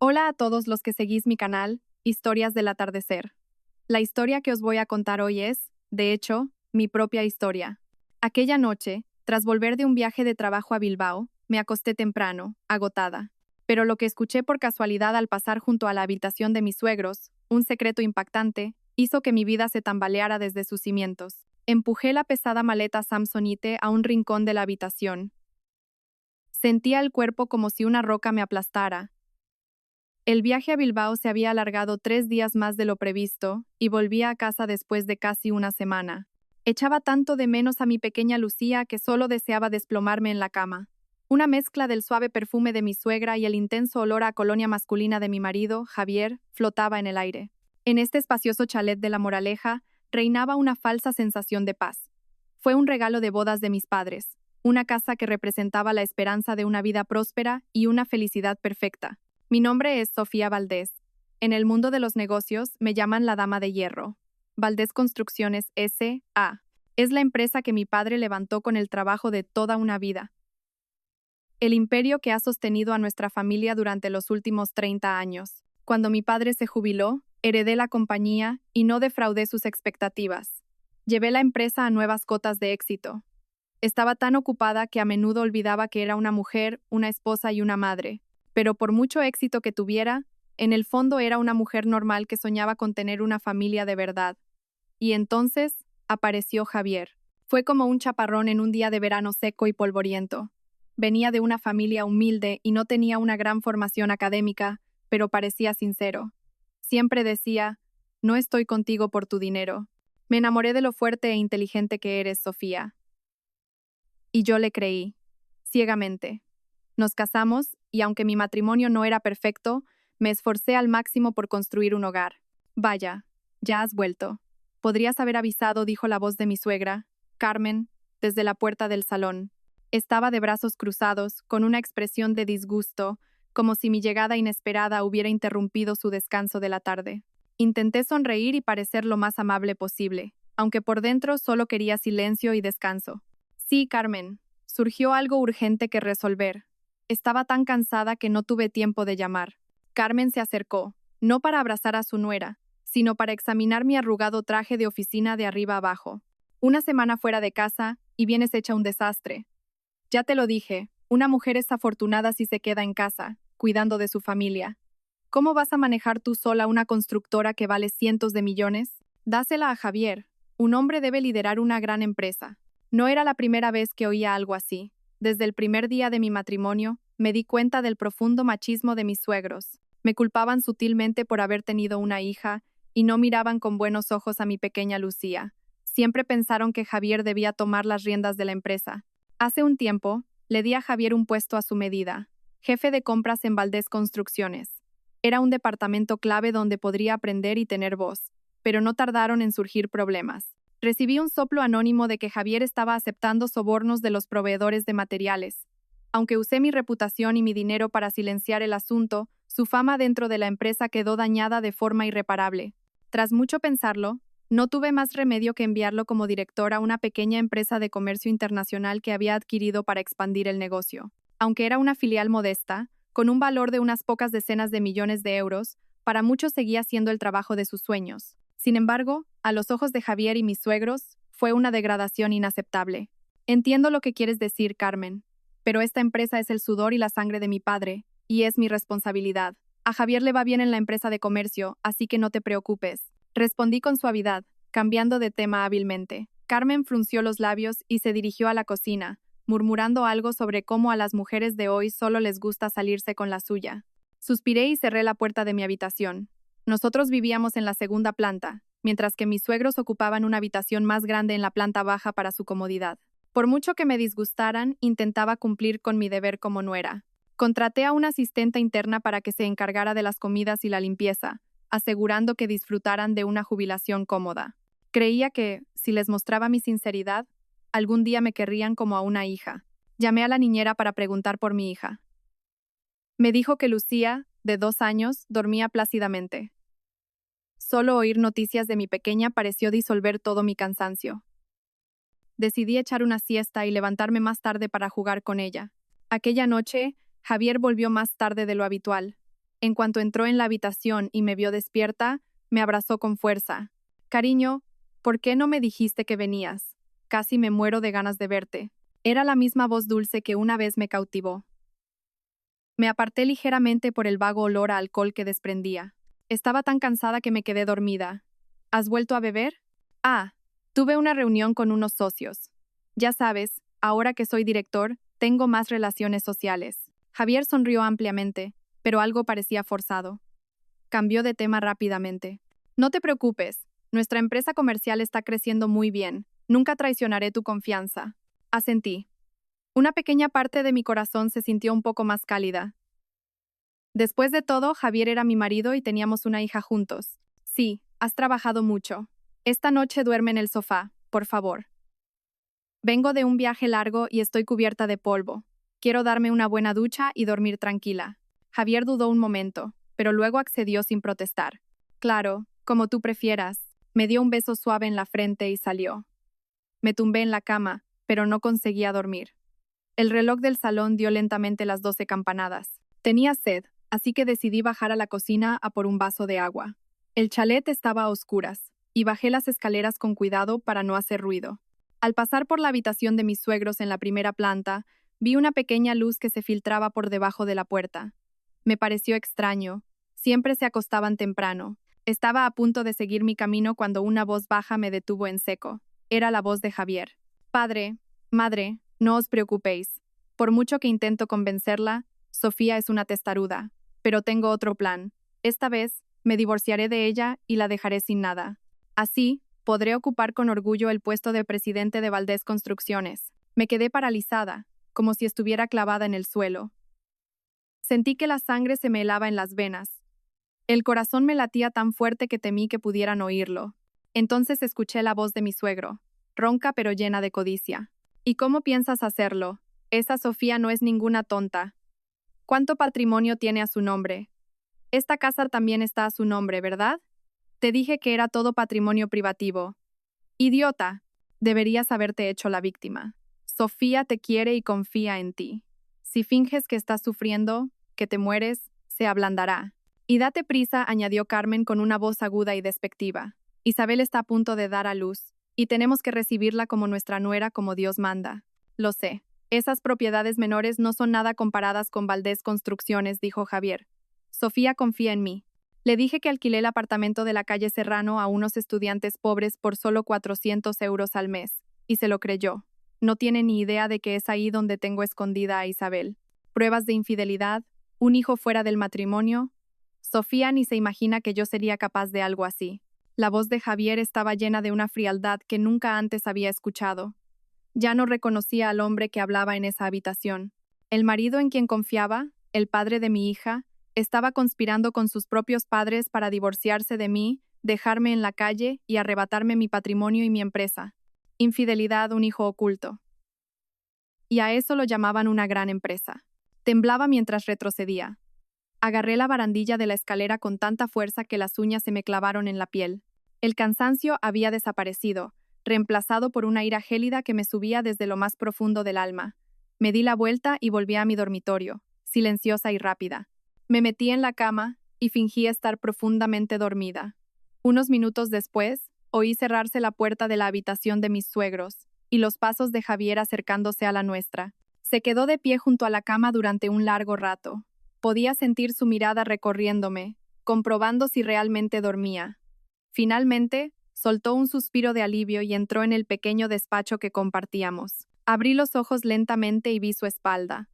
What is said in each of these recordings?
Hola a todos los que seguís mi canal, Historias del Atardecer. La historia que os voy a contar hoy es, de hecho, mi propia historia. Aquella noche, tras volver de un viaje de trabajo a Bilbao, me acosté temprano, agotada. Pero lo que escuché por casualidad al pasar junto a la habitación de mis suegros, un secreto impactante, hizo que mi vida se tambaleara desde sus cimientos. Empujé la pesada maleta Samsonite a un rincón de la habitación. Sentía el cuerpo como si una roca me aplastara. El viaje a Bilbao se había alargado 3 días más de lo previsto, y volvía a casa después de casi una semana. Echaba tanto de menos a mi pequeña Lucía que solo deseaba desplomarme en la cama. Una mezcla del suave perfume de mi suegra y el intenso olor a colonia masculina de mi marido, Javier, flotaba en el aire. En este espacioso chalet de La Moraleja, reinaba una falsa sensación de paz. Fue un regalo de bodas de mis padres, una casa que representaba la esperanza de una vida próspera y una felicidad perfecta. Mi nombre es Sofía Valdés. En el mundo de los negocios me llaman la Dama de Hierro. Valdés Construcciones S.A. es la empresa que mi padre levantó con el trabajo de toda una vida. El imperio que ha sostenido a nuestra familia durante los últimos 30 años. Cuando mi padre se jubiló, heredé la compañía y no defraudé sus expectativas. Llevé la empresa a nuevas cotas de éxito. Estaba tan ocupada que a menudo olvidaba que era una mujer, una esposa y una madre. Pero por mucho éxito que tuviera, en el fondo era una mujer normal que soñaba con tener una familia de verdad. Y entonces apareció Javier. Fue como un chaparrón en un día de verano seco y polvoriento. Venía de una familia humilde y no tenía una gran formación académica, pero parecía sincero. Siempre decía, no estoy contigo por tu dinero. Me enamoré de lo fuerte e inteligente que eres, Sofía. Y yo le creí, ciegamente. Nos casamos, y aunque mi matrimonio no era perfecto, me esforcé al máximo por construir un hogar. Vaya, ya has vuelto. Podrías haber avisado, dijo la voz de mi suegra, Carmen, desde la puerta del salón. Estaba de brazos cruzados, con una expresión de disgusto, como si mi llegada inesperada hubiera interrumpido su descanso de la tarde. Intenté sonreír y parecer lo más amable posible, aunque por dentro solo quería silencio y descanso. Sí, Carmen, surgió algo urgente que resolver. Estaba tan cansada que no tuve tiempo de llamar. Carmen se acercó, no para abrazar a su nuera, sino para examinar mi arrugado traje de oficina de arriba abajo. Una semana fuera de casa, y vienes hecha un desastre. Ya te lo dije, una mujer es afortunada si se queda en casa, cuidando de su familia. ¿Cómo vas a manejar tú sola una constructora que vale cientos de millones? Dásela a Javier. Un hombre debe liderar una gran empresa. No era la primera vez que oía algo así. Desde el primer día de mi matrimonio, me di cuenta del profundo machismo de mis suegros. Me culpaban sutilmente por haber tenido una hija, y no miraban con buenos ojos a mi pequeña Lucía. Siempre pensaron que Javier debía tomar las riendas de la empresa. Hace un tiempo, le di a Javier un puesto a su medida, jefe de compras en Valdés Construcciones. Era un departamento clave donde podría aprender y tener voz, pero no tardaron en surgir problemas. Recibí un soplo anónimo de que Javier estaba aceptando sobornos de los proveedores de materiales. Aunque usé mi reputación y mi dinero para silenciar el asunto, su fama dentro de la empresa quedó dañada de forma irreparable. Tras mucho pensarlo, no tuve más remedio que enviarlo como director a una pequeña empresa de comercio internacional que había adquirido para expandir el negocio. Aunque era una filial modesta, con un valor de unas pocas decenas de millones de euros, para muchos seguía siendo el trabajo de sus sueños. Sin embargo, a los ojos de Javier y mis suegros, fue una degradación inaceptable. Entiendo lo que quieres decir, Carmen, pero esta empresa es el sudor y la sangre de mi padre, y es mi responsabilidad. A Javier le va bien en la empresa de comercio, así que no te preocupes. Respondí con suavidad, cambiando de tema hábilmente. Carmen frunció los labios y se dirigió a la cocina, murmurando algo sobre cómo a las mujeres de hoy solo les gusta salirse con la suya. Suspiré y cerré la puerta de mi habitación. Nosotros vivíamos en la segunda planta, mientras que mis suegros ocupaban una habitación más grande en la planta baja para su comodidad. Por mucho que me disgustaran, intentaba cumplir con mi deber como nuera. Contraté a una asistente interna para que se encargara de las comidas y la limpieza, asegurando que disfrutaran de una jubilación cómoda. Creía que, si les mostraba mi sinceridad, algún día me querrían como a una hija. Llamé a la niñera para preguntar por mi hija. Me dijo que Lucía, de 2 años, dormía plácidamente. Solo oír noticias de mi pequeña pareció disolver todo mi cansancio. Decidí echar una siesta y levantarme más tarde para jugar con ella. Aquella noche, Javier volvió más tarde de lo habitual. En cuanto entró en la habitación y me vio despierta, me abrazó con fuerza. Cariño, ¿por qué no me dijiste que venías? Casi me muero de ganas de verte. Era la misma voz dulce que una vez me cautivó. Me aparté ligeramente por el vago olor a alcohol que desprendía. Estaba tan cansada que me quedé dormida. ¿Has vuelto a beber? Ah, tuve una reunión con unos socios. Ya sabes, ahora que soy director, tengo más relaciones sociales. Javier sonrió ampliamente, pero algo parecía forzado. Cambió de tema rápidamente. No te preocupes, nuestra empresa comercial está creciendo muy bien. Nunca traicionaré tu confianza. Asentí. Una pequeña parte de mi corazón se sintió un poco más cálida. Después de todo, Javier era mi marido y teníamos una hija juntos. Sí, has trabajado mucho. Esta noche duerme en el sofá, por favor. Vengo de un viaje largo y estoy cubierta de polvo. Quiero darme una buena ducha y dormir tranquila. Javier dudó un momento, pero luego accedió sin protestar. Claro, como tú prefieras. Me dio un beso suave en la frente y salió. Me tumbé en la cama, pero no conseguía dormir. El reloj del salón dio lentamente las 12 campanadas. Tenía sed, así que decidí bajar a la cocina a por un vaso de agua. El chalet estaba a oscuras, y bajé las escaleras con cuidado para no hacer ruido. Al pasar por la habitación de mis suegros en la primera planta, vi una pequeña luz que se filtraba por debajo de la puerta. Me pareció extraño. Siempre se acostaban temprano. Estaba a punto de seguir mi camino cuando una voz baja me detuvo en seco. Era la voz de Javier. Padre, madre, no os preocupéis. Por mucho que intento convencerla, Sofía es una testaruda. Pero tengo otro plan. Esta vez, me divorciaré de ella y la dejaré sin nada. Así, podré ocupar con orgullo el puesto de presidente de Valdés Construcciones. Me quedé paralizada, como si estuviera clavada en el suelo. Sentí que la sangre se me helaba en las venas. El corazón me latía tan fuerte que temí que pudieran oírlo. Entonces escuché la voz de mi suegro, ronca pero llena de codicia. ¿Y cómo piensas hacerlo? Esa Sofía no es ninguna tonta. ¿Cuánto patrimonio tiene a su nombre? Esta casa también está a su nombre, ¿verdad? Te dije que era todo patrimonio privativo. Idiota. Deberías haberte hecho la víctima. Sofía te quiere y confía en ti. Si finges que estás sufriendo, que te mueres, se ablandará. Y date prisa, añadió Carmen con una voz aguda y despectiva. Isabel está a punto de dar a luz, y tenemos que recibirla como nuestra nuera como Dios manda. Lo sé. Esas propiedades menores no son nada comparadas con Valdés Construcciones, dijo Javier. Sofía confía en mí. Le dije que alquilé el apartamento de la calle Serrano a unos estudiantes pobres por solo 400 euros al mes, y se lo creyó. No tiene ni idea de que es ahí donde tengo escondida a Isabel. Pruebas de infidelidad, un hijo fuera del matrimonio. Sofía ni se imagina que yo sería capaz de algo así. La voz de Javier estaba llena de una frialdad que nunca antes había escuchado. Ya no reconocía al hombre que hablaba en esa habitación. El marido en quien confiaba, el padre de mi hija, estaba conspirando con sus propios padres para divorciarse de mí, dejarme en la calle y arrebatarme mi patrimonio y mi empresa. Infidelidad, un hijo oculto. Y a eso lo llamaban una gran empresa. Temblaba mientras retrocedía. Agarré la barandilla de la escalera con tanta fuerza que las uñas se me clavaron en la piel. El cansancio había desaparecido, reemplazado por una ira gélida que me subía desde lo más profundo del alma. Me di la vuelta y volví a mi dormitorio, silenciosa y rápida. Me metí en la cama y fingí estar profundamente dormida. Unos minutos después, oí cerrarse la puerta de la habitación de mis suegros, y los pasos de Javier acercándose a la nuestra. Se quedó de pie junto a la cama durante un largo rato. Podía sentir su mirada recorriéndome, comprobando si realmente dormía. Finalmente, soltó un suspiro de alivio y entró en el pequeño despacho que compartíamos. Abrí los ojos lentamente y vi su espalda.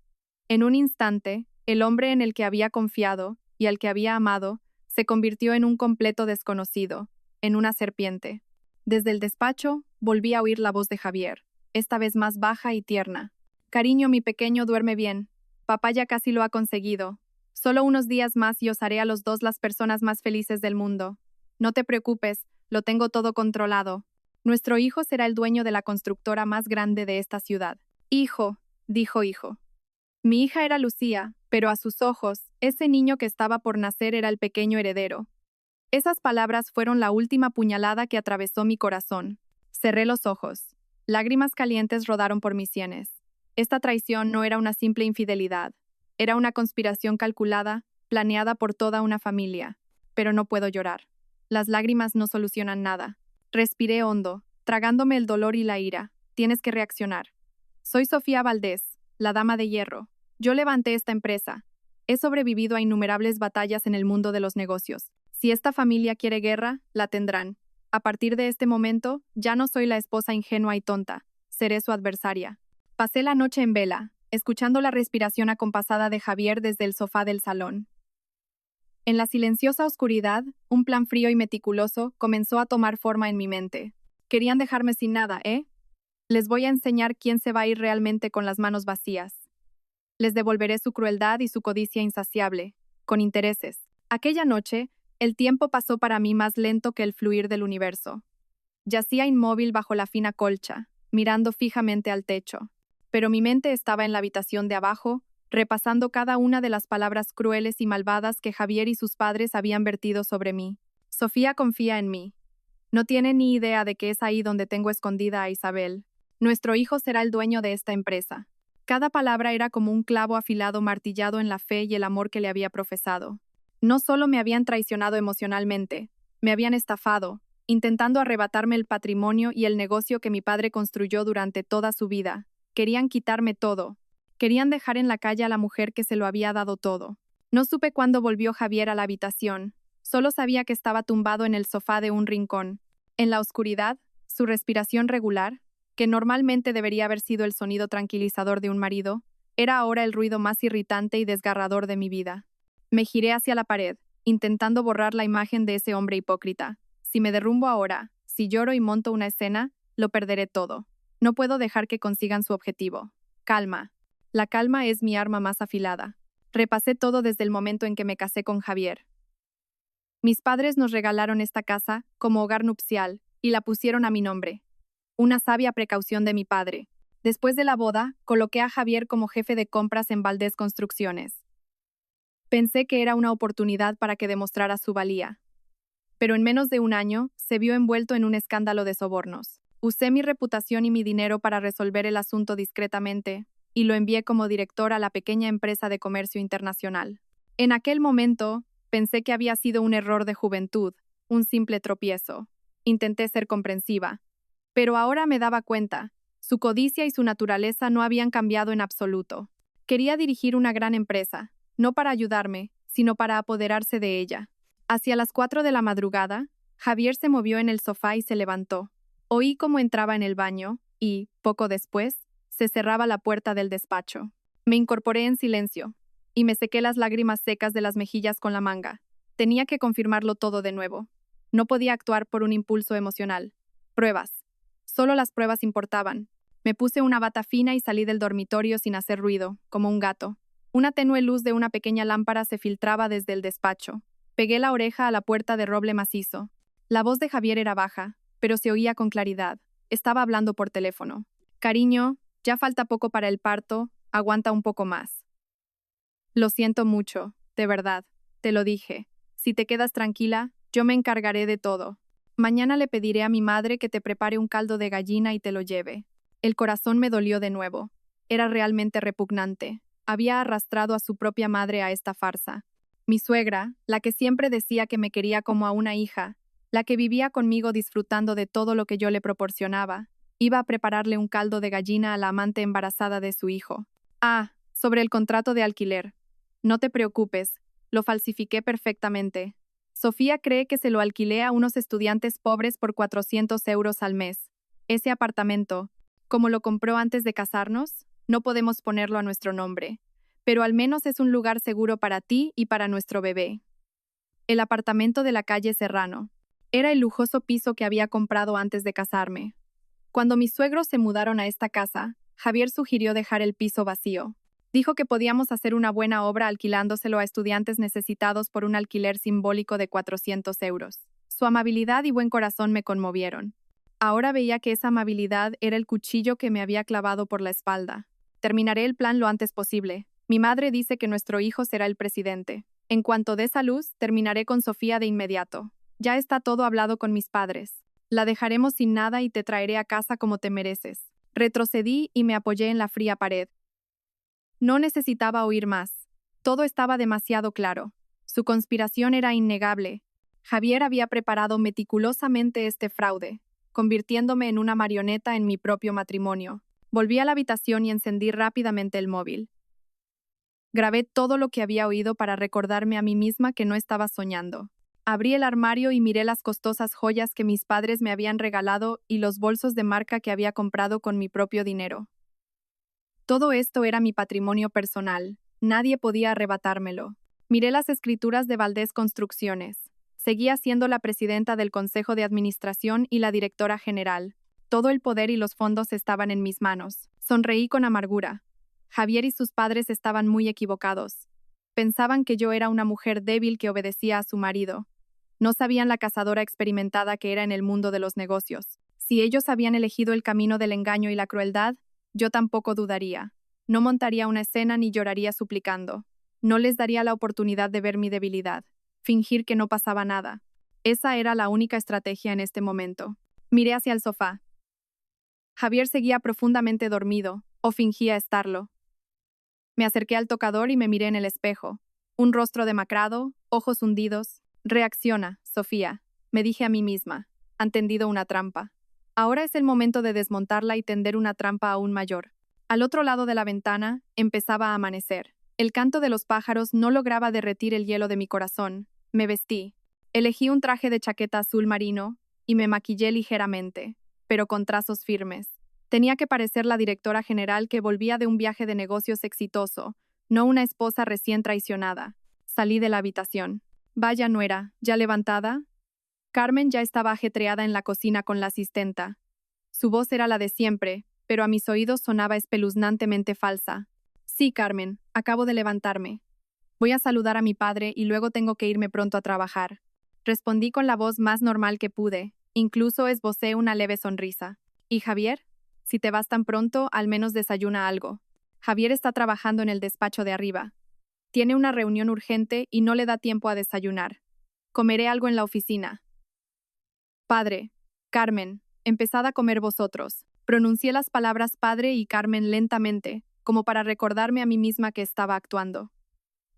En un instante, el hombre en el que había confiado y al que había amado se convirtió en un completo desconocido, en una serpiente. Desde el despacho, volví a oír la voz de Javier, esta vez más baja y tierna. Cariño, mi pequeño duerme bien. Papá ya casi lo ha conseguido. Solo unos días más y os haré a los dos las personas más felices del mundo. No te preocupes, lo tengo todo controlado. Nuestro hijo será el dueño de la constructora más grande de esta ciudad. Hijo, dijo hijo. Mi hija era Lucía, pero a sus ojos, ese niño que estaba por nacer era el pequeño heredero. Esas palabras fueron la última puñalada que atravesó mi corazón. Cerré los ojos. Lágrimas calientes rodaron por mis sienes. Esta traición no era una simple infidelidad. Era una conspiración calculada, planeada por toda una familia. Pero no puedo llorar. Las lágrimas no solucionan nada. Respiré hondo, tragándome el dolor y la ira. Tienes que reaccionar. Soy Sofía Valdés, la dama de hierro. Yo levanté esta empresa. He sobrevivido a innumerables batallas en el mundo de los negocios. Si esta familia quiere guerra, la tendrán. A partir de este momento, ya no soy la esposa ingenua y tonta. Seré su adversaria. Pasé la noche en vela, escuchando la respiración acompasada de Javier desde el sofá del salón. En la silenciosa oscuridad, un plan frío y meticuloso comenzó a tomar forma en mi mente. Querían dejarme sin nada, ¿eh? Les voy a enseñar quién se va a ir realmente con las manos vacías. Les devolveré su crueldad y su codicia insaciable, con intereses. Aquella noche, el tiempo pasó para mí más lento que el fluir del universo. Yacía inmóvil bajo la fina colcha, mirando fijamente al techo. Pero mi mente estaba en la habitación de abajo, repasando cada una de las palabras crueles y malvadas que Javier y sus padres habían vertido sobre mí. Sofía confía en mí. No tiene ni idea de que es ahí donde tengo escondida a Isabel. Nuestro hijo será el dueño de esta empresa. Cada palabra era como un clavo afilado martillado en la fe y el amor que le había profesado. No solo me habían traicionado emocionalmente, me habían estafado, intentando arrebatarme el patrimonio y el negocio que mi padre construyó durante toda su vida. Querían quitarme todo. Querían dejar en la calle a la mujer que se lo había dado todo. No supe cuándo volvió Javier a la habitación. Solo sabía que estaba tumbado en el sofá de un rincón. En la oscuridad, su respiración regular, que normalmente debería haber sido el sonido tranquilizador de un marido, era ahora el ruido más irritante y desgarrador de mi vida. Me giré hacia la pared, intentando borrar la imagen de ese hombre hipócrita. Si me derrumbo ahora, si lloro y monto una escena, lo perderé todo. No puedo dejar que consigan su objetivo. Calma. La calma es mi arma más afilada. Repasé todo desde el momento en que me casé con Javier. Mis padres nos regalaron esta casa como hogar nupcial y la pusieron a mi nombre. Una sabia precaución de mi padre. Después de la boda, coloqué a Javier como jefe de compras en Valdés Construcciones. Pensé que era una oportunidad para que demostrara su valía. Pero en menos de un año, se vio envuelto en un escándalo de sobornos. Usé mi reputación y mi dinero para resolver el asunto discretamente, y lo envié como director a la pequeña empresa de comercio internacional. En aquel momento, pensé que había sido un error de juventud, un simple tropiezo. Intenté ser comprensiva. Pero ahora me daba cuenta, su codicia y su naturaleza no habían cambiado en absoluto. Quería dirigir una gran empresa, no para ayudarme, sino para apoderarse de ella. Hacia las 4 de la madrugada, Javier se movió en el sofá y se levantó. Oí cómo entraba en el baño y, poco después, se cerraba la puerta del despacho. Me incorporé en silencio y me sequé las lágrimas secas de las mejillas con la manga. Tenía que confirmarlo todo de nuevo. No podía actuar por un impulso emocional. Pruebas. Solo las pruebas importaban. Me puse una bata fina y salí del dormitorio sin hacer ruido, como un gato. Una tenue luz de una pequeña lámpara se filtraba desde el despacho. Pegué la oreja a la puerta de roble macizo. La voz de Javier era baja, pero se oía con claridad. Estaba hablando por teléfono. Cariño, ya falta poco para el parto, aguanta un poco más. Lo siento mucho, de verdad, te lo dije. Si te quedas tranquila, yo me encargaré de todo. Mañana le pediré a mi madre que te prepare un caldo de gallina y te lo lleve. El corazón me dolió de nuevo. Era realmente repugnante. Había arrastrado a su propia madre a esta farsa. Mi suegra, la que siempre decía que me quería como a una hija, la que vivía conmigo disfrutando de todo lo que yo le proporcionaba, iba a prepararle un caldo de gallina a la amante embarazada de su hijo. Ah, sobre el contrato de alquiler. No te preocupes, lo falsifiqué perfectamente. Sofía cree que se lo alquilé a unos estudiantes pobres por 400 euros al mes. Ese apartamento, como lo compró antes de casarnos, no podemos ponerlo a nuestro nombre, pero al menos es un lugar seguro para ti y para nuestro bebé. El apartamento de la calle Serrano. Era el lujoso piso que había comprado antes de casarme. Cuando mis suegros se mudaron a esta casa, Javier sugirió dejar el piso vacío. Dijo que podíamos hacer una buena obra alquilándoselo a estudiantes necesitados por un alquiler simbólico de 400 euros. Su amabilidad y buen corazón me conmovieron. Ahora veía que esa amabilidad era el cuchillo que me había clavado por la espalda. Terminaré el plan lo antes posible. Mi madre dice que nuestro hijo será el presidente. En cuanto dé esa luz, terminaré con Sofía de inmediato. Ya está todo hablado con mis padres. La dejaremos sin nada y te traeré a casa como te mereces. Retrocedí y me apoyé en la fría pared. No necesitaba oír más. Todo estaba demasiado claro. Su conspiración era innegable. Javier había preparado meticulosamente este fraude, convirtiéndome en una marioneta en mi propio matrimonio. Volví a la habitación y encendí rápidamente el móvil. Grabé todo lo que había oído para recordarme a mí misma que no estaba soñando. Abrí el armario y miré las costosas joyas que mis padres me habían regalado y los bolsos de marca que había comprado con mi propio dinero. Todo esto era mi patrimonio personal. Nadie podía arrebatármelo. Miré las escrituras de Valdés Construcciones. Seguía siendo la presidenta del Consejo de Administración y la directora general. Todo el poder y los fondos estaban en mis manos. Sonreí con amargura. Javier y sus padres estaban muy equivocados. Pensaban que yo era una mujer débil que obedecía a su marido. No sabían la cazadora experimentada que era en el mundo de los negocios. Si ellos habían elegido el camino del engaño y la crueldad, yo tampoco dudaría. No montaría una escena ni lloraría suplicando. No les daría la oportunidad de ver mi debilidad. Fingir que no pasaba nada. Esa era la única estrategia en este momento. Miré hacia el sofá. Javier seguía profundamente dormido, o fingía estarlo. Me acerqué al tocador y me miré en el espejo. Un rostro demacrado, ojos hundidos. Reacciona, Sofía, me dije a mí misma. Han tendido una trampa. Ahora es el momento de desmontarla y tender una trampa aún mayor. Al otro lado de la ventana, empezaba a amanecer. El canto de los pájaros no lograba derretir el hielo de mi corazón. Me vestí. Elegí un traje de chaqueta azul marino y me maquillé ligeramente, pero con trazos firmes. Tenía que parecer la directora general que volvía de un viaje de negocios exitoso, no una esposa recién traicionada. Salí de la habitación. Vaya nuera, ¿ya levantada? Carmen ya estaba ajetreada en la cocina con la asistenta. Su voz era la de siempre, pero a mis oídos sonaba espeluznantemente falsa. Sí, Carmen, acabo de levantarme. Voy a saludar a mi padre y luego tengo que irme pronto a trabajar. Respondí con la voz más normal que pude, incluso esbocé una leve sonrisa. ¿Y Javier? Si te vas tan pronto, al menos desayuna algo. Javier está trabajando en el despacho de arriba. Tiene una reunión urgente y no le da tiempo a desayunar. Comeré algo en la oficina. Padre, Carmen, empezad a comer vosotros. Pronuncié las palabras padre y Carmen lentamente, como para recordarme a mí misma que estaba actuando.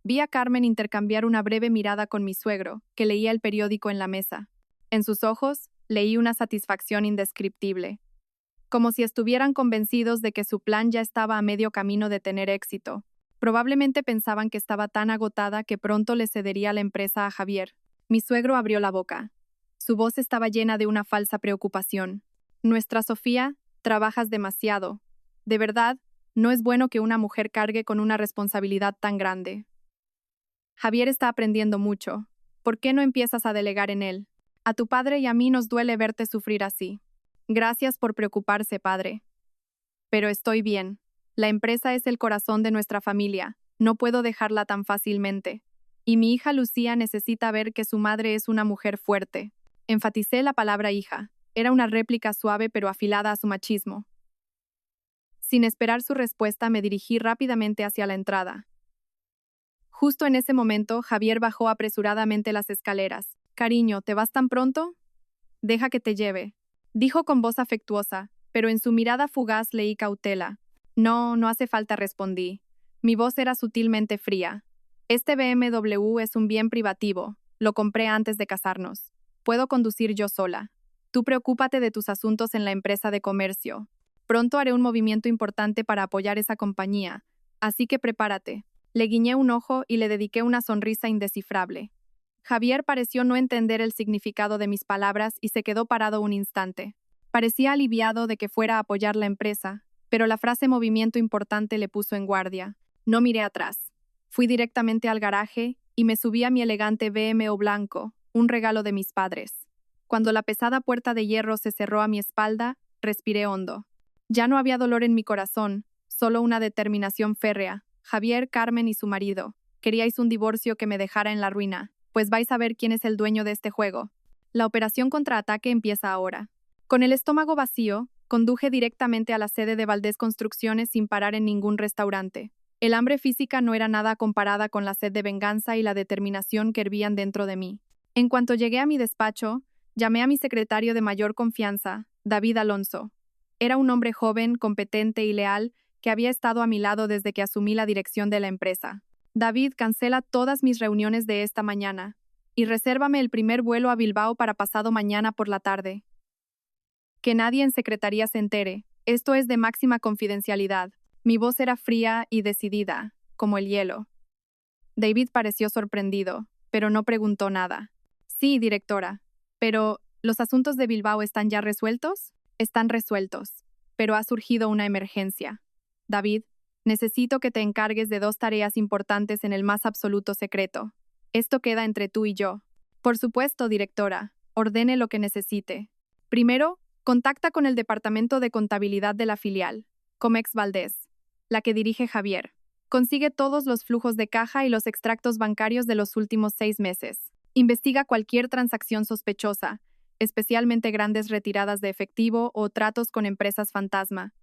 Vi a Carmen intercambiar una breve mirada con mi suegro, que leía el periódico en la mesa. En sus ojos, leí una satisfacción indescriptible. Como si estuvieran convencidos de que su plan ya estaba a medio camino de tener éxito. Probablemente pensaban que estaba tan agotada que pronto le cedería la empresa a Javier. Mi suegro abrió la boca. Su voz estaba llena de una falsa preocupación. Nuestra Sofía, trabajas demasiado. De verdad, no es bueno que una mujer cargue con una responsabilidad tan grande. Javier está aprendiendo mucho. ¿Por qué no empiezas a delegar en él? A tu padre y a mí nos duele verte sufrir así. Gracias por preocuparse, padre. Pero estoy bien. La empresa es el corazón de nuestra familia. No puedo dejarla tan fácilmente. Y mi hija Lucía necesita ver que su madre es una mujer fuerte. Enfaticé la palabra hija. Era una réplica suave pero afilada a su machismo. Sin esperar su respuesta, me dirigí rápidamente hacia la entrada. Justo en ese momento, Javier bajó apresuradamente las escaleras. «Cariño, ¿te vas tan pronto?» «Deja que te lleve», dijo con voz afectuosa, pero en su mirada fugaz leí cautela. «No, no hace falta», respondí. Mi voz era sutilmente fría. «Este BMW es un bien privativo. Lo compré antes de casarnos. Puedo conducir yo sola. Tú preocúpate de tus asuntos en la empresa de comercio. Pronto haré un movimiento importante para apoyar esa compañía, así que prepárate». Le guiñé un ojo y le dediqué una sonrisa indescifrable. Javier pareció no entender el significado de mis palabras y se quedó parado un instante. Parecía aliviado de que fuera a apoyar la empresa, pero la frase movimiento importante le puso en guardia. No miré atrás. Fui directamente al garaje y me subí a mi elegante BMW blanco, un regalo de mis padres. Cuando la pesada puerta de hierro se cerró a mi espalda, respiré hondo. Ya no había dolor en mi corazón, solo una determinación férrea. Javier, Carmen y su marido. Queríais un divorcio que me dejara en la ruina, pues vais a ver quién es el dueño de este juego. La operación contraataque empieza ahora. Con el estómago vacío, conduje directamente a la sede de Valdés Construcciones sin parar en ningún restaurante. El hambre física no era nada comparada con la sed de venganza y la determinación que hervían dentro de mí. En cuanto llegué a mi despacho, llamé a mi secretario de mayor confianza, David Alonso. Era un hombre joven, competente y leal, que había estado a mi lado desde que asumí la dirección de la empresa. David, cancela todas mis reuniones de esta mañana y resérvame el primer vuelo a Bilbao para pasado mañana por la tarde. Que nadie en secretaría se entere. Esto es de máxima confidencialidad. Mi voz era fría y decidida, como el hielo. David pareció sorprendido, pero no preguntó nada. Sí, directora. Pero, ¿los asuntos de Bilbao están ya resueltos? Están resueltos. Pero ha surgido una emergencia. David, necesito que te encargues de 2 tareas importantes en el más absoluto secreto. Esto queda entre tú y yo. Por supuesto, directora. Ordene lo que necesite. Primero, contacta con el departamento de contabilidad de la filial, Comex Valdés, la que dirige Javier. Consigue todos los flujos de caja y los extractos bancarios de los últimos 6 meses. Investiga cualquier transacción sospechosa, especialmente grandes retiradas de efectivo o tratos con empresas fantasma.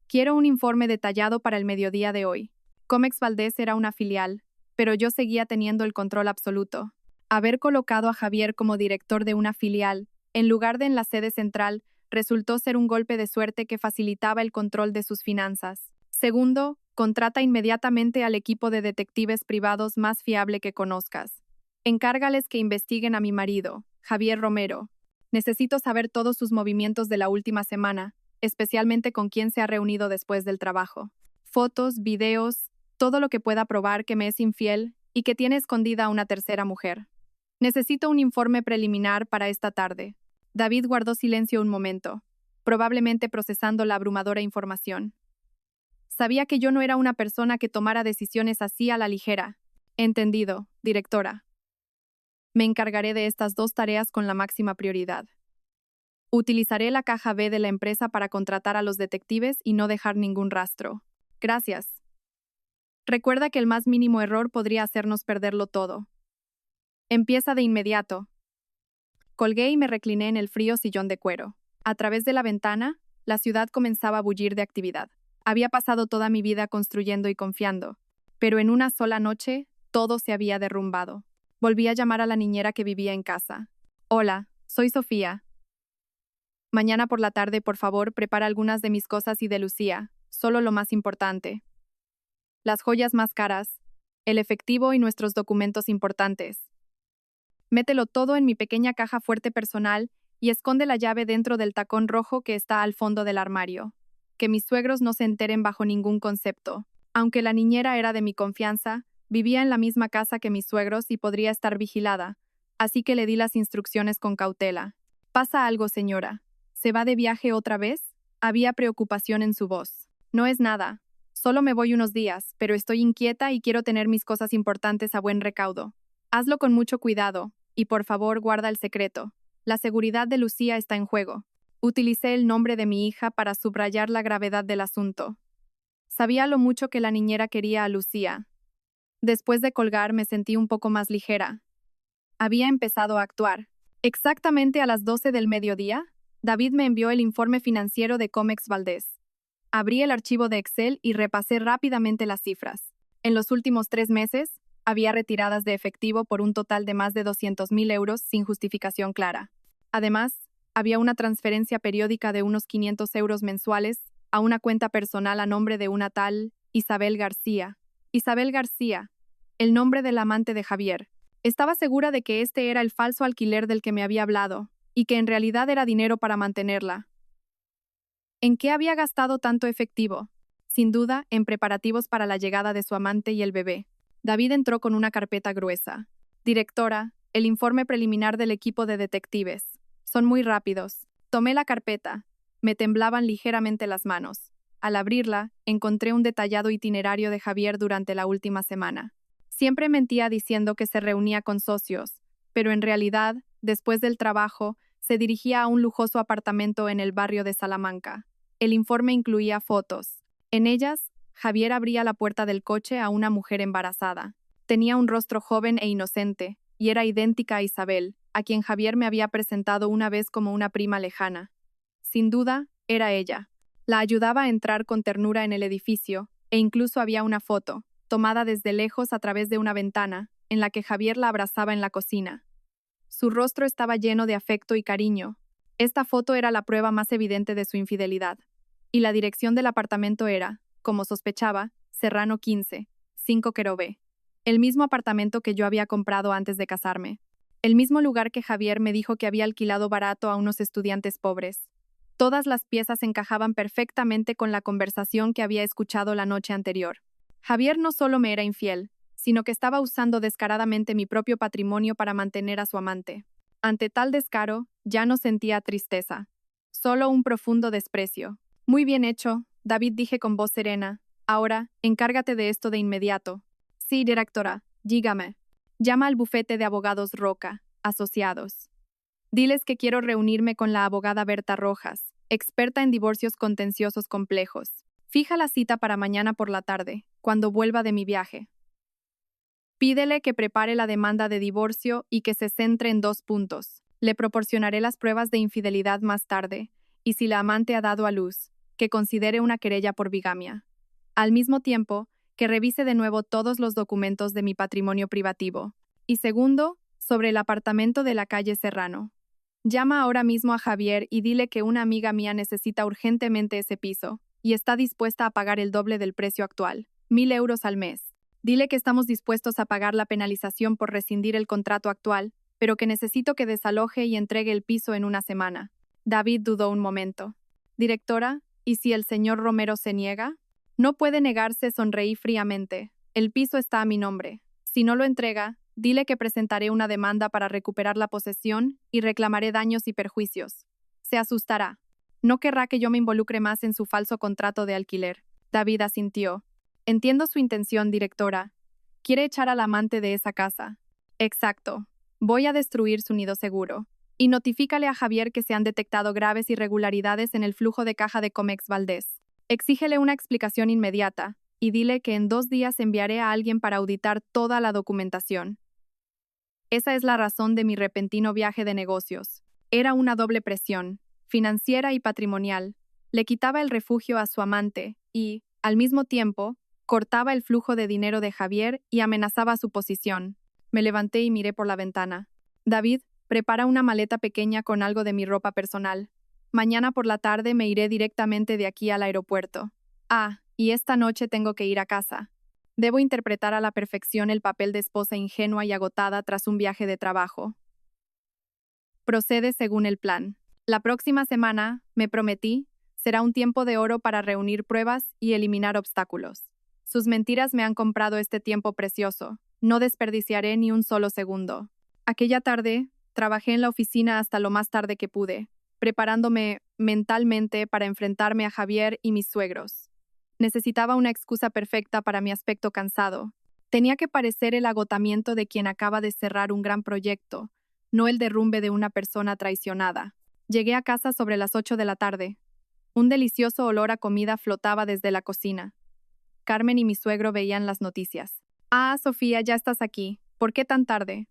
Quiero un informe detallado para el mediodía de hoy. Comex Valdés era una filial, pero yo seguía teniendo el control absoluto. Haber colocado a Javier como director de una filial, en lugar de en la sede central, resultó ser un golpe de suerte que facilitaba el control de sus finanzas. Segundo, contrata inmediatamente al equipo de detectives privados más fiable que conozcas. Encárgales que investiguen a mi marido, Javier Romero. Necesito saber todos sus movimientos de la última semana, especialmente con quién se ha reunido después del trabajo. Fotos, videos, todo lo que pueda probar que me es infiel y que tiene escondida a una tercera mujer. Necesito un informe preliminar para esta tarde. David guardó silencio un momento, probablemente procesando la abrumadora información. Sabía que yo no era una persona que tomara decisiones así a la ligera. Entendido, directora. Me encargaré de estas 2 tareas con la máxima prioridad. Utilizaré la caja B de la empresa para contratar a los detectives y no dejar ningún rastro. Gracias. Recuerda que el más mínimo error podría hacernos perderlo todo. Empieza de inmediato. Colgué y me recliné en el frío sillón de cuero. A través de la ventana, la ciudad comenzaba a bullir de actividad. Había pasado toda mi vida construyendo y confiando, pero en una sola noche, todo se había derrumbado. Volví a llamar a la niñera que vivía en casa. Hola, soy Sofía. Mañana por la tarde, por favor, prepara algunas de mis cosas y de Lucía, solo lo más importante. Las joyas más caras, el efectivo y nuestros documentos importantes. Mételo todo en mi pequeña caja fuerte personal y esconde la llave dentro del tacón rojo que está al fondo del armario. Que mis suegros no se enteren bajo ningún concepto. Aunque la niñera era de mi confianza, vivía en la misma casa que mis suegros y podría estar vigilada, así que le di las instrucciones con cautela. ¿Pasa algo, señora? ¿Se va de viaje otra vez? Había preocupación en su voz. No es nada. Solo me voy unos días, pero estoy inquieta y quiero tener mis cosas importantes a buen recaudo. Hazlo con mucho cuidado, y por favor guarda el secreto. La seguridad de Lucía está en juego. Utilicé el nombre de mi hija para subrayar la gravedad del asunto. Sabía lo mucho que la niñera quería a Lucía. Después de colgar me sentí un poco más ligera. Había empezado a actuar. Exactamente a las 12 del mediodía, David me envió el informe financiero de Comex Valdés. Abrí el archivo de Excel y repasé rápidamente las cifras. En los últimos 3 meses, había retiradas de efectivo por un total de más de 200.000 euros sin justificación clara. Además, había una transferencia periódica de unos 500 euros mensuales a una cuenta personal a nombre de una tal Isabel García. Isabel García, el nombre del amante de Javier. Estaba segura de que este era el falso alquiler del que me había hablado, y que en realidad era dinero para mantenerla. ¿En qué había gastado tanto efectivo? Sin duda, en preparativos para la llegada de su amante y el bebé. David entró con una carpeta gruesa. Directora, el informe preliminar del equipo de detectives. Son muy rápidos. Tomé la carpeta. Me temblaban ligeramente las manos. Al abrirla, encontré un detallado itinerario de Javier durante la última semana. Siempre mentía diciendo que se reunía con socios, pero en realidad, después del trabajo, se dirigía a un lujoso apartamento en el barrio de Salamanca. El informe incluía fotos. En ellas, Javier abría la puerta del coche a una mujer embarazada. Tenía un rostro joven e inocente, y era idéntica a Isabel, a quien Javier me había presentado una vez como una prima lejana. Sin duda, era ella. La ayudaba a entrar con ternura en el edificio, e incluso había una foto, tomada desde lejos a través de una ventana, en la que Javier la abrazaba en la cocina. Su rostro estaba lleno de afecto y cariño. Esta foto era la prueba más evidente de su infidelidad. Y la dirección del apartamento era, como sospechaba, Serrano 15, 5 Querobé. El mismo apartamento que yo había comprado antes de casarme. El mismo lugar que Javier me dijo que había alquilado barato a unos estudiantes pobres. Todas las piezas encajaban perfectamente con la conversación que había escuchado la noche anterior. Javier no solo me era infiel, sino que estaba usando descaradamente mi propio patrimonio para mantener a su amante. Ante tal descaro, ya no sentía tristeza, solo un profundo desprecio. Muy bien hecho, David, dije con voz serena. Ahora, encárgate de esto de inmediato. Sí, directora, dígame. Llama al bufete de abogados Roca, asociados. Diles que quiero reunirme con la abogada Berta Rojas, experta en divorcios contenciosos complejos. Fija la cita para mañana por la tarde, cuando vuelva de mi viaje. Pídele que prepare la demanda de divorcio y que se centre en 2 puntos. Le proporcionaré las pruebas de infidelidad más tarde, y si la amante ha dado a luz, que considere una querella por bigamia. Al mismo tiempo, que revise de nuevo todos los documentos de mi patrimonio privativo. Y segundo, sobre el apartamento de la calle Serrano. Llama ahora mismo a Javier y dile que una amiga mía necesita urgentemente ese piso, y está dispuesta a pagar el doble del precio actual, 1.000 euros al mes. Dile que estamos dispuestos a pagar la penalización por rescindir el contrato actual, pero que necesito que desaloje y entregue el piso en una semana. David dudó un momento. Directora, ¿y si el señor Romero se niega? No puede negarse, sonreí fríamente. El piso está a mi nombre. Si no lo entrega, dile que presentaré una demanda para recuperar la posesión y reclamaré daños y perjuicios. Se asustará. No querrá que yo me involucre más en su falso contrato de alquiler. David asintió. Entiendo su intención, directora. Quiere echar al amante de esa casa. Exacto. Voy a destruir su nido seguro. Y notifícale a Javier que se han detectado graves irregularidades en el flujo de caja de Comex Valdés. Exígele una explicación inmediata, y dile que en 2 días enviaré a alguien para auditar toda la documentación. Esa es la razón de mi repentino viaje de negocios. Era una doble presión, financiera y patrimonial. Le quitaba el refugio a su amante y, al mismo tiempo, cortaba el flujo de dinero de Javier y amenazaba su posición. Me levanté y miré por la ventana. David, prepara una maleta pequeña con algo de mi ropa personal. Mañana por la tarde me iré directamente de aquí al aeropuerto. Ah, y esta noche tengo que ir a casa. Debo interpretar a la perfección el papel de esposa ingenua y agotada tras un viaje de trabajo. Procede según el plan. La próxima semana, me prometí, será un tiempo de oro para reunir pruebas y eliminar obstáculos. Sus mentiras me han comprado este tiempo precioso. No desperdiciaré ni un solo segundo. Aquella tarde, trabajé en la oficina hasta lo más tarde que pude, preparándome mentalmente para enfrentarme a Javier y mis suegros. Necesitaba una excusa perfecta para mi aspecto cansado. Tenía que parecer el agotamiento de quien acaba de cerrar un gran proyecto, no el derrumbe de una persona traicionada. Llegué a casa sobre las 8 de la tarde. Un delicioso olor a comida flotaba desde la cocina. Carmen y mi suegro veían las noticias. Ah, Sofía, ya estás aquí. ¿Por qué tan tarde?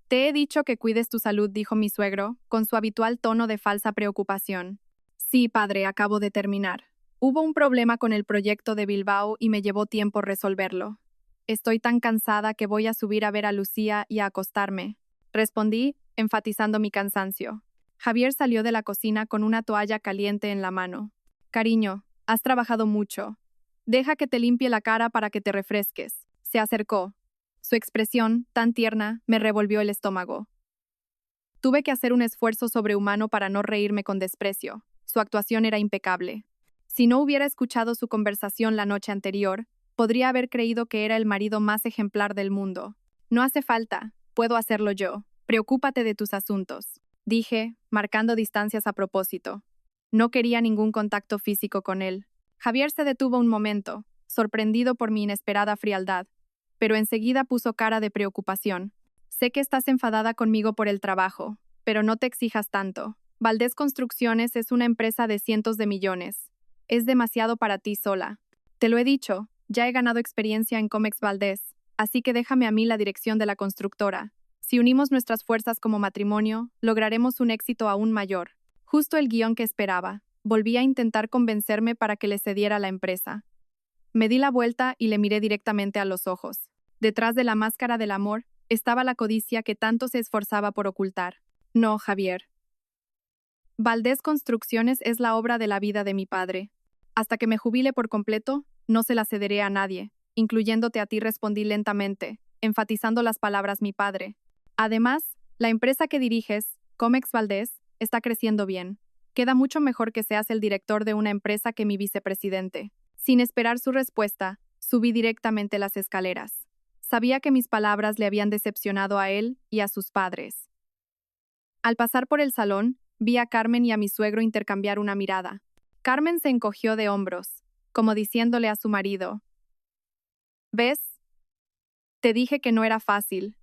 Te he dicho que cuides tu salud, dijo mi suegro, con su habitual tono de falsa preocupación. Sí, padre, acabo de terminar. Hubo un problema con el proyecto de Bilbao y me llevó tiempo resolverlo. Estoy tan cansada que voy a subir a ver a Lucía y a acostarme. Respondí, enfatizando mi cansancio. Javier salió de la cocina con una toalla caliente en la mano. Cariño, has trabajado mucho. Deja que te limpie la cara para que te refresques. Se acercó. Su expresión, tan tierna, me revolvió el estómago. Tuve que hacer un esfuerzo sobrehumano para no reírme con desprecio. Su actuación era impecable. Si no hubiera escuchado su conversación la noche anterior, podría haber creído que era el marido más ejemplar del mundo. No hace falta, puedo hacerlo yo. Preocúpate de tus asuntos, dije, marcando distancias a propósito. No quería ningún contacto físico con él. Javier se detuvo un momento, sorprendido por mi inesperada frialdad, pero enseguida puso cara de preocupación. Sé que estás enfadada conmigo por el trabajo, pero no te exijas tanto. Valdés Construcciones es una empresa de cientos de millones. Es demasiado para ti sola. Te lo he dicho, ya he ganado experiencia en Comex Valdés, así que déjame a mí la dirección de la constructora. Si unimos nuestras fuerzas como matrimonio, lograremos un éxito aún mayor. Justo el guión que esperaba. Volví a intentar convencerme para que le cediera la empresa. Me di la vuelta y le miré directamente a los ojos. Detrás de la máscara del amor estaba la codicia que tanto se esforzaba por ocultar. No, Javier. Valdés Construcciones es la obra de la vida de mi padre. Hasta que me jubile por completo, no se la cederé a nadie. incluyéndote a ti, respondí lentamente, enfatizando las palabras mi padre. Además, la empresa que diriges, Comex Valdez, está creciendo bien. Queda mucho mejor que seas el director de una empresa que mi vicepresidente. Sin esperar su respuesta, subí directamente las escaleras. Sabía que mis palabras le habían decepcionado a él y a sus padres. Al pasar por el salón, vi a Carmen y a mi suegro intercambiar una mirada. Carmen se encogió de hombros, como diciéndole a su marido: ¿Ves? Te dije que no era fácil.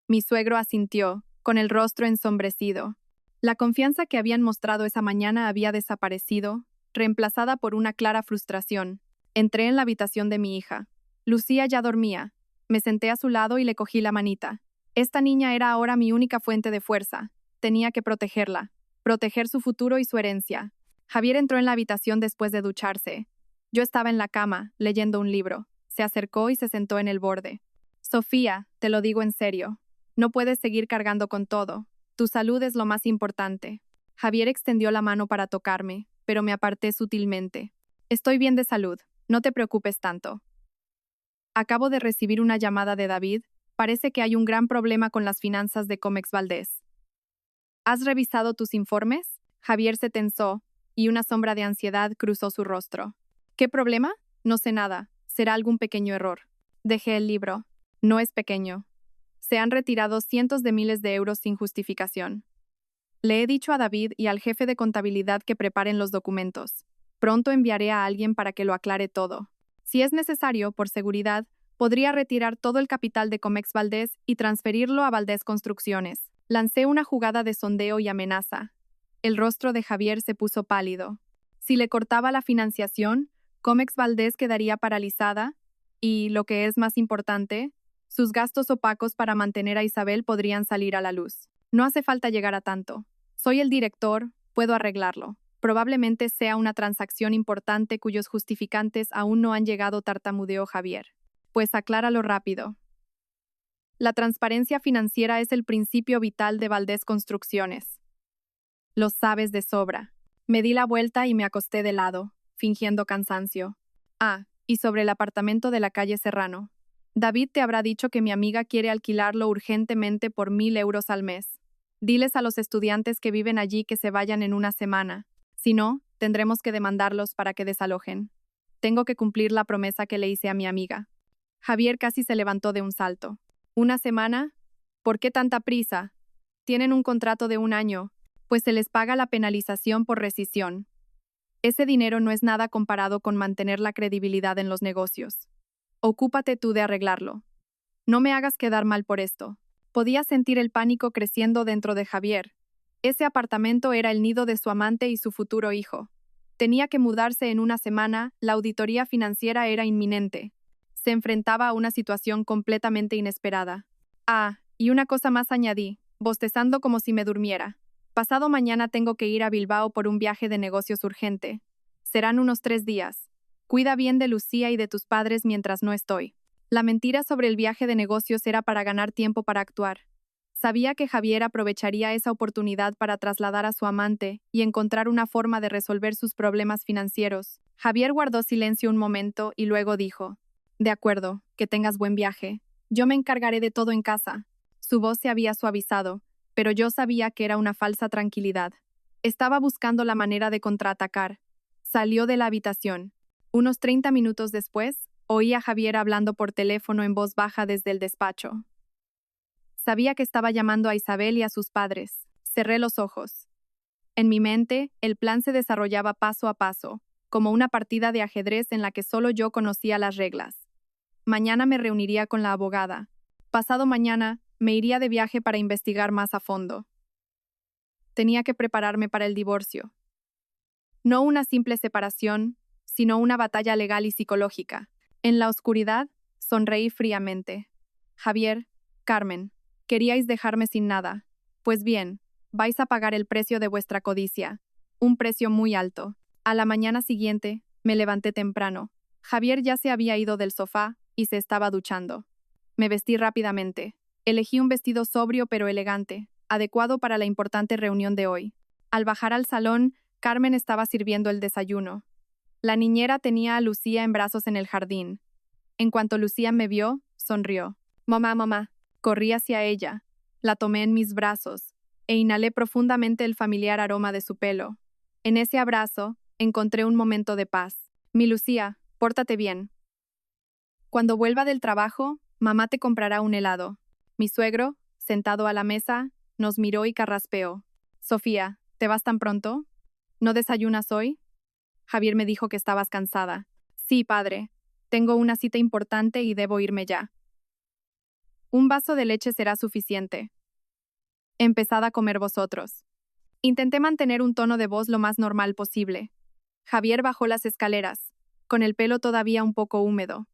Mi suegro asintió, con el rostro ensombrecido. La confianza que habían mostrado esa mañana había desaparecido, reemplazada por una clara frustración. Entré en la habitación de mi hija. Lucía ya dormía. Me senté a su lado y le cogí la manita. Esta niña era ahora mi única fuente de fuerza. Tenía que protegerla, proteger su futuro y su herencia. Javier entró en la habitación después de ducharse. Yo estaba en la cama, leyendo un libro. Se acercó y se sentó en el borde. Sofía, te lo digo en serio. No puedes seguir cargando con todo. Tu salud es lo más importante. Javier extendió la mano para tocarme, pero me aparté sutilmente. Estoy bien de salud, no te preocupes tanto. Acabo de recibir una llamada de David. Parece que hay un gran problema con las finanzas de Comex Valdez. ¿Has revisado tus informes? Javier se tensó, y una sombra de ansiedad cruzó su rostro. ¿Qué problema? No sé nada. Será algún pequeño error. Dejé el libro. No es pequeño. Se han retirado cientos de miles de euros sin justificación. Le he dicho a David y al jefe de contabilidad que preparen los documentos. Pronto enviaré a alguien para que lo aclare todo. Si es necesario, por seguridad, podría retirar todo el capital de Comex Valdez y transferirlo a Valdez Construcciones. Lancé una jugada de sondeo y amenaza. El rostro de Javier se puso pálido. Si le cortaba la financiación, Comex Valdez quedaría paralizada y, lo que es más importante, sus gastos opacos para mantener a Isabel podrían salir a la luz. No hace falta llegar a tanto. Soy el director, puedo arreglarlo. Probablemente sea una transacción importante cuyos justificantes aún no han llegado, tartamudeó Javier. Pues acláralo rápido. La transparencia financiera es el principio vital de Valdez Construcciones. Lo sabes de sobra. Me di la vuelta y me acosté de lado, fingiendo cansancio. Ah, y sobre el apartamento de la calle Serrano. David te habrá dicho que mi amiga quiere alquilarlo urgentemente por 1.000 euros al mes. Diles a los estudiantes que viven allí que se vayan en una semana. Si no, tendremos que demandarlos para que desalojen. Tengo que cumplir la promesa que le hice a mi amiga. Javier casi se levantó de un salto. ¿Una semana? ¿Por qué tanta prisa? Tienen un contrato de 1 año, pues se les paga la penalización por rescisión. Ese dinero no es nada comparado con mantener la credibilidad en los negocios. Ocúpate tú de arreglarlo. No me hagas quedar mal por esto. Podía sentir el pánico creciendo dentro de Javier. Ese apartamento era el nido de su amante y su futuro hijo. Tenía que mudarse en una semana, la auditoría financiera era inminente. Se enfrentaba a una situación completamente inesperada. Ah, y una cosa más añadí, bostezando como si me durmiera. Pasado mañana tengo que ir a Bilbao por un viaje de negocios urgente. Serán unos 3 días. Cuida bien de Lucía y de tus padres mientras no estoy. La mentira sobre el viaje de negocios era para ganar tiempo para actuar. Sabía que Javier aprovecharía esa oportunidad para trasladar a su amante y encontrar una forma de resolver sus problemas financieros. Javier guardó silencio un momento y luego dijo: De acuerdo, que tengas buen viaje. Yo me encargaré de todo en casa. Su voz se había suavizado, pero yo sabía que era una falsa tranquilidad. Estaba buscando la manera de contraatacar. Salió de la habitación. Unos 30 minutos después, oí a Javier hablando por teléfono en voz baja desde el despacho. Sabía que estaba llamando a Isabel y a sus padres. Cerré los ojos. En mi mente, el plan se desarrollaba paso a paso, como una partida de ajedrez en la que solo yo conocía las reglas. Mañana me reuniría con la abogada. Pasado mañana, me iría de viaje para investigar más a fondo. Tenía que prepararme para el divorcio. No una simple separación, sino una batalla legal y psicológica. En la oscuridad, sonreí fríamente. Javier, Carmen, queríais dejarme sin nada. Pues bien, vais a pagar el precio de vuestra codicia. Un precio muy alto. A la mañana siguiente, me levanté temprano. Javier ya se había ido del sofá y se estaba duchando. Me vestí rápidamente. Elegí un vestido sobrio pero elegante, adecuado para la importante reunión de hoy. Al bajar al salón, Carmen estaba sirviendo el desayuno. La niñera tenía a Lucía en brazos en el jardín. En cuanto Lucía me vio, sonrió. Mamá, mamá. Corrí hacia ella. La tomé en mis brazos e inhalé profundamente el familiar aroma de su pelo. En ese abrazo, encontré un momento de paz. Mi Lucía, pórtate bien. Cuando vuelva del trabajo, mamá te comprará un helado. Mi suegro, sentado a la mesa, nos miró y carraspeó. Sofía, ¿te vas tan pronto? ¿No desayunas hoy? Javier me dijo que estabas cansada. Sí, padre. Tengo una cita importante y debo irme ya. Un vaso de leche será suficiente. Empezad a comer vosotros. Intenté mantener un tono de voz lo más normal posible. Javier bajó las escaleras, con el pelo todavía un poco húmedo.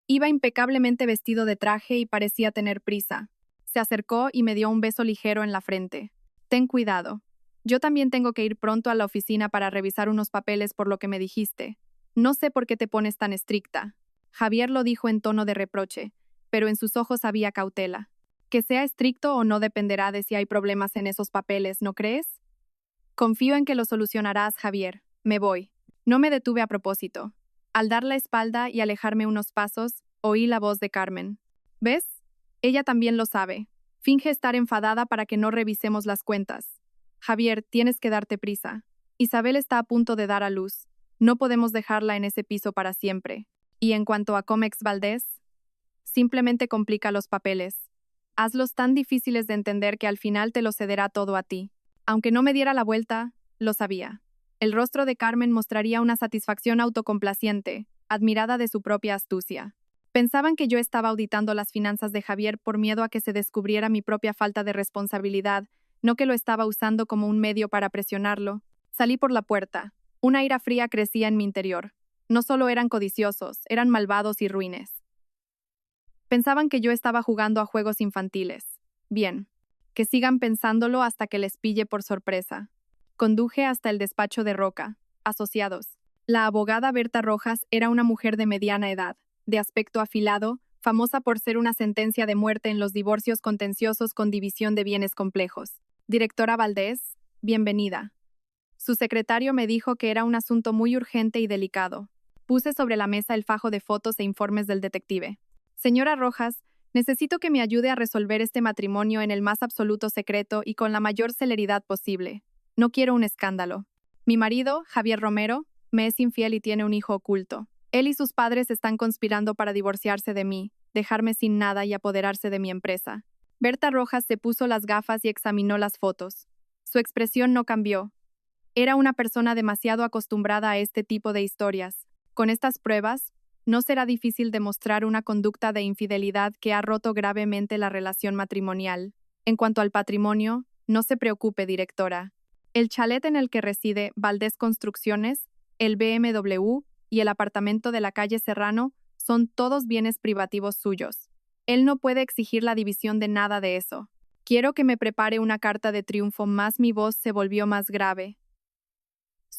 Iba impecablemente vestido de traje y parecía tener prisa. Se acercó y me dio un beso ligero en la frente. Ten cuidado. Yo también tengo que ir pronto a la oficina para revisar unos papeles por lo que me dijiste. No sé por qué te pones tan estricta. Javier lo dijo en tono de reproche, pero en sus ojos había cautela. Que sea estricto o no dependerá de si hay problemas en esos papeles, ¿no crees? Confío en que lo solucionarás, Javier. Me voy. No me detuve a propósito. Al dar la espalda y alejarme unos pasos, oí la voz de Carmen. ¿Ves? Ella también lo sabe. Finge estar enfadada para que no revisemos las cuentas. Javier, tienes que darte prisa. Isabel está a punto de dar a luz. No podemos dejarla en ese piso para siempre. Y en cuanto a Comex Valdés, simplemente complica los papeles. Hazlos tan difíciles de entender que al final te lo cederá todo a ti. Aunque no me diera la vuelta, lo sabía. El rostro de Carmen mostraría una satisfacción autocomplaciente, admirada de su propia astucia. Pensaban que yo estaba auditando las finanzas de Javier por miedo a que se descubriera mi propia falta de responsabilidad, no que lo estaba usando como un medio para presionarlo. Salí por la puerta. Una ira fría crecía en mi interior. No solo eran codiciosos, eran malvados y ruines. Pensaban que yo estaba jugando a juegos infantiles. Bien. Que sigan pensándolo hasta que les pille por sorpresa. Conduje hasta el despacho de Roca, asociados. La abogada Berta Rojas era una mujer de mediana edad, de aspecto afilado, famosa por ser una sentencia de muerte en los divorcios contenciosos con división de bienes complejos. Directora Valdés, bienvenida. Su secretario me dijo que era un asunto muy urgente y delicado. Puse sobre la mesa el fajo de fotos e informes del detective. Señora Rojas, necesito que me ayude a resolver este matrimonio en el más absoluto secreto y con la mayor celeridad posible. No quiero un escándalo. Mi marido, Javier Romero, me es infiel y tiene un hijo oculto. Él y sus padres están conspirando para divorciarse de mí, dejarme sin nada y apoderarse de mi empresa. Berta Rojas se puso las gafas y examinó las fotos. Su expresión no cambió. Era una persona demasiado acostumbrada a este tipo de historias. Con estas pruebas, no será difícil demostrar una conducta de infidelidad que ha roto gravemente la relación matrimonial. En cuanto al patrimonio, no se preocupe, directora. El chalet en el que reside Valdés Construcciones, el BMW y el apartamento de la calle Serrano son todos bienes privativos suyos. Él no puede exigir la división de nada de eso. Quiero que me prepare una carta de triunfo. Más mi voz se volvió más grave.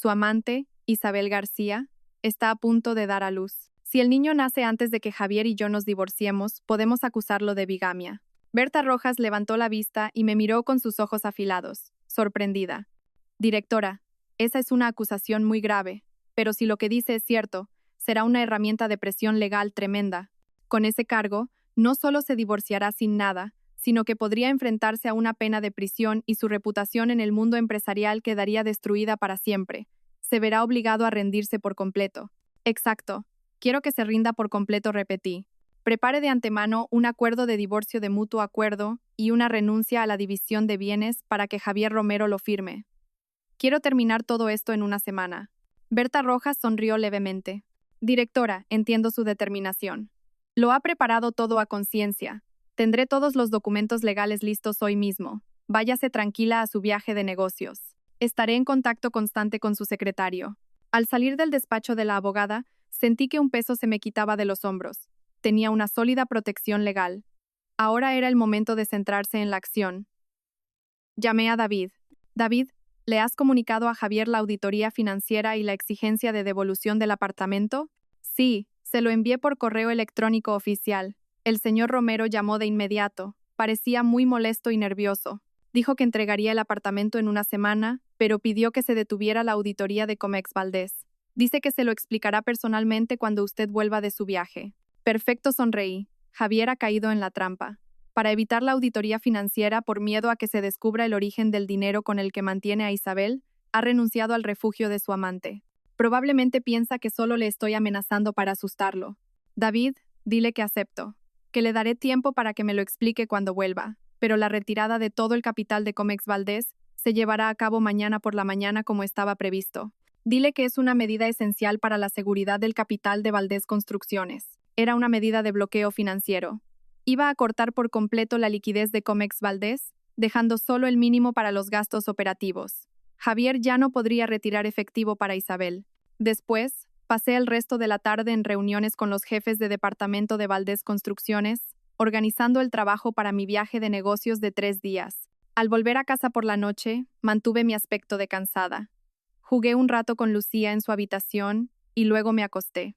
Su amante, Isabel García, está a punto de dar a luz. Si el niño nace antes de que Javier y yo nos divorciemos, podemos acusarlo de bigamia. Berta Rojas levantó la vista y me miró con sus ojos afilados, sorprendida. Directora, esa es una acusación muy grave, pero si lo que dice es cierto, será una herramienta de presión legal tremenda. Con ese cargo, no solo se divorciará sin nada, sino que podría enfrentarse a una pena de prisión y su reputación en el mundo empresarial quedaría destruida para siempre. Se verá obligado a rendirse por completo. Exacto. Quiero que se rinda por completo, repetí. Prepare de antemano un acuerdo de divorcio de mutuo acuerdo y una renuncia a la división de bienes para que Javier Romero lo firme. Quiero terminar todo esto en una semana. Berta Rojas sonrió levemente. Directora, entiendo su determinación. Lo ha preparado todo a conciencia. Tendré todos los documentos legales listos hoy mismo. Váyase tranquila a su viaje de negocios. Estaré en contacto constante con su secretario. Al salir del despacho de la abogada, sentí que un peso se me quitaba de los hombros. Tenía una sólida protección legal. Ahora era el momento de centrarse en la acción. Llamé a David. David, ¿le has comunicado a Javier la auditoría financiera y la exigencia de devolución del apartamento? Sí, se lo envié por correo electrónico oficial. El señor Romero llamó de inmediato. Parecía muy molesto y nervioso. Dijo que entregaría el apartamento en una semana, pero pidió que se detuviera la auditoría de Comex Valdés. Dice que se lo explicará personalmente cuando usted vuelva de su viaje. Perfecto, sonreí. Javier ha caído en la trampa. Para evitar la auditoría financiera por miedo a que se descubra el origen del dinero con el que mantiene a Isabel, ha renunciado al refugio de su amante. Probablemente piensa que solo le estoy amenazando para asustarlo. David, dile que acepto, que le daré tiempo para que me lo explique cuando vuelva, pero la retirada de todo el capital de Comex Valdés se llevará a cabo mañana por la mañana como estaba previsto. Dile que es una medida esencial para la seguridad del capital de Valdés Construcciones. Era una medida de bloqueo financiero. Iba a cortar por completo la liquidez de Comex Valdés, dejando solo el mínimo para los gastos operativos. Javier ya no podría retirar efectivo para Isabel. Después, pasé el resto de la tarde en reuniones con los jefes de departamento de Valdés Construcciones, organizando el trabajo para mi viaje de negocios de 3 días. Al volver a casa por la noche, mantuve mi aspecto de cansada. Jugué un rato con Lucía en su habitación y luego me acosté.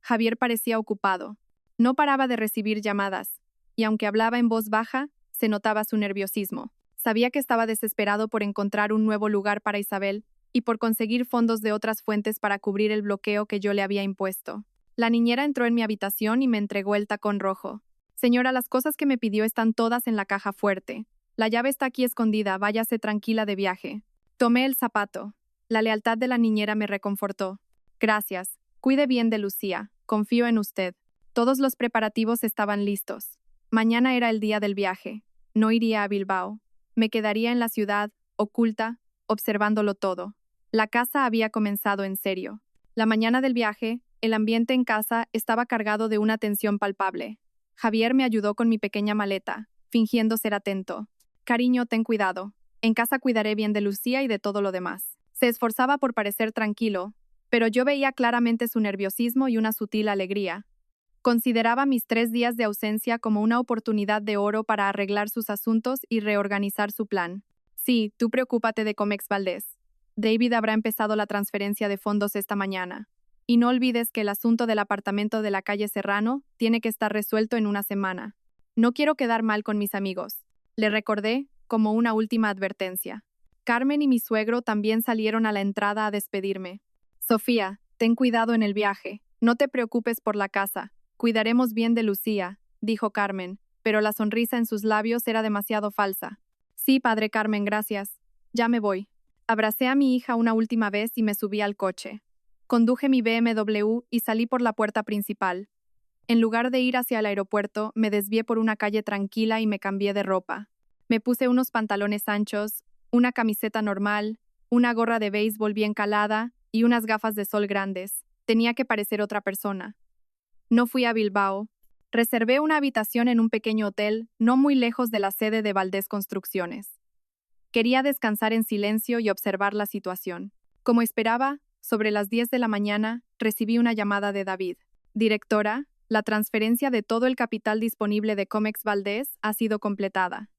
Javier parecía ocupado. No paraba de recibir llamadas, y aunque hablaba en voz baja, se notaba su nerviosismo. Sabía que estaba desesperado por encontrar un nuevo lugar para Isabel y por conseguir fondos de otras fuentes para cubrir el bloqueo que yo le había impuesto. La niñera entró en mi habitación y me entregó el tacón rojo. Señora, las cosas que me pidió están todas en la caja fuerte. La llave está aquí escondida, váyase tranquila de viaje. Tomé el zapato. La lealtad de la niñera me reconfortó. Gracias. Cuide bien de Lucía. Confío en usted. Todos los preparativos estaban listos. Mañana era el día del viaje. No iría a Bilbao. Me quedaría en la ciudad, oculta, observándolo todo. La casa había comenzado en serio. La mañana del viaje, el ambiente en casa estaba cargado de una tensión palpable. Javier me ayudó con mi pequeña maleta, fingiendo ser atento. Cariño, ten cuidado. En casa cuidaré bien de Lucía y de todo lo demás. Se esforzaba por parecer tranquilo, pero yo veía claramente su nerviosismo y una sutil alegría. Consideraba mis 3 días de ausencia como una oportunidad de oro para arreglar sus asuntos y reorganizar su plan. Sí, tú preocúpate de Comex Valdés. David habrá empezado la transferencia de fondos esta mañana. Y no olvides que el asunto del apartamento de la calle Serrano tiene que estar resuelto en una semana. No quiero quedar mal con mis amigos. Le recordé como una última advertencia. Carmen y mi suegro también salieron a la entrada a despedirme. Sofía, ten cuidado en el viaje. No te preocupes por la casa. Cuidaremos bien de Lucía, dijo Carmen, pero la sonrisa en sus labios era demasiado falsa. Sí, padre Carmen, gracias. Ya me voy. Abracé a mi hija una última vez y me subí al coche. Conduje mi BMW y salí por la puerta principal. En lugar de ir hacia el aeropuerto, me desvié por una calle tranquila y me cambié de ropa. Me puse unos pantalones anchos, una camiseta normal, una gorra de béisbol bien calada y unas gafas de sol grandes. Tenía que parecer otra persona. No fui a Bilbao. Reservé una habitación en un pequeño hotel, no muy lejos de la sede de Valdés Construcciones. Quería descansar en silencio y observar la situación. Como esperaba, sobre las 10 de la mañana, recibí una llamada de David. Directora, la transferencia de todo el capital disponible de Comex Valdés ha sido completada.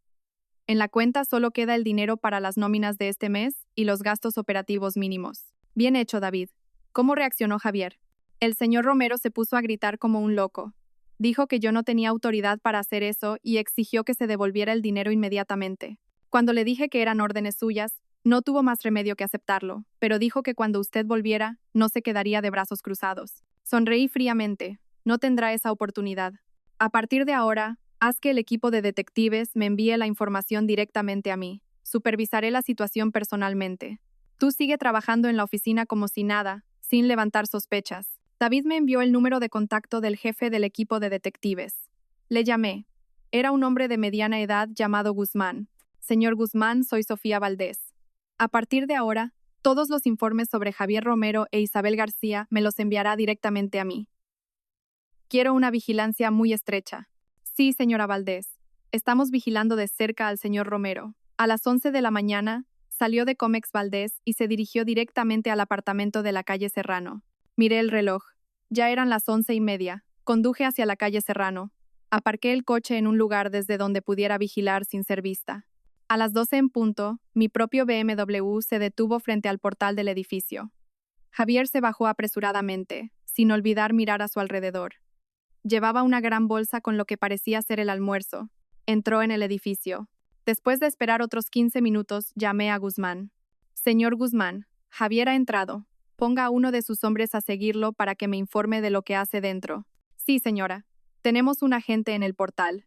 En la cuenta solo queda el dinero para las nóminas de este mes y los gastos operativos mínimos. Bien hecho, David. ¿Cómo reaccionó Javier? El señor Romero se puso a gritar como un loco. Dijo que yo no tenía autoridad para hacer eso y exigió que se devolviera el dinero inmediatamente. Cuando le dije que eran órdenes suyas, no tuvo más remedio que aceptarlo, pero dijo que cuando usted volviera, no se quedaría de brazos cruzados. Sonreí fríamente. No tendrá esa oportunidad. A partir de ahora, haz que el equipo de detectives me envíe la información directamente a mí. Supervisaré la situación personalmente. Tú sigue trabajando en la oficina como si nada, sin levantar sospechas. David me envió el número de contacto del jefe del equipo de detectives. Le llamé. Era un hombre de mediana edad llamado Guzmán. Señor Guzmán, soy Sofía Valdés. A partir de ahora, todos los informes sobre Javier Romero e Isabel García me los enviará directamente a mí. Quiero una vigilancia muy estrecha. Sí, señora Valdés. Estamos vigilando de cerca al señor Romero. A las 11 de la mañana, salió de Comex Valdés y se dirigió directamente al apartamento de la calle Serrano. Miré el reloj. Ya eran las 11:30. Conduje hacia la calle Serrano. Aparqué el coche en un lugar desde donde pudiera vigilar sin ser vista. A las 12 en punto, mi propio BMW se detuvo frente al portal del edificio. Javier se bajó apresuradamente, sin olvidar mirar a su alrededor. Llevaba una gran bolsa con lo que parecía ser el almuerzo. Entró en el edificio. Después de esperar otros 15 minutos, llamé a Guzmán. Señor Guzmán, Javier ha entrado. Ponga a uno de sus hombres a seguirlo para que me informe de lo que hace dentro. Sí, señora. Tenemos un agente en el portal.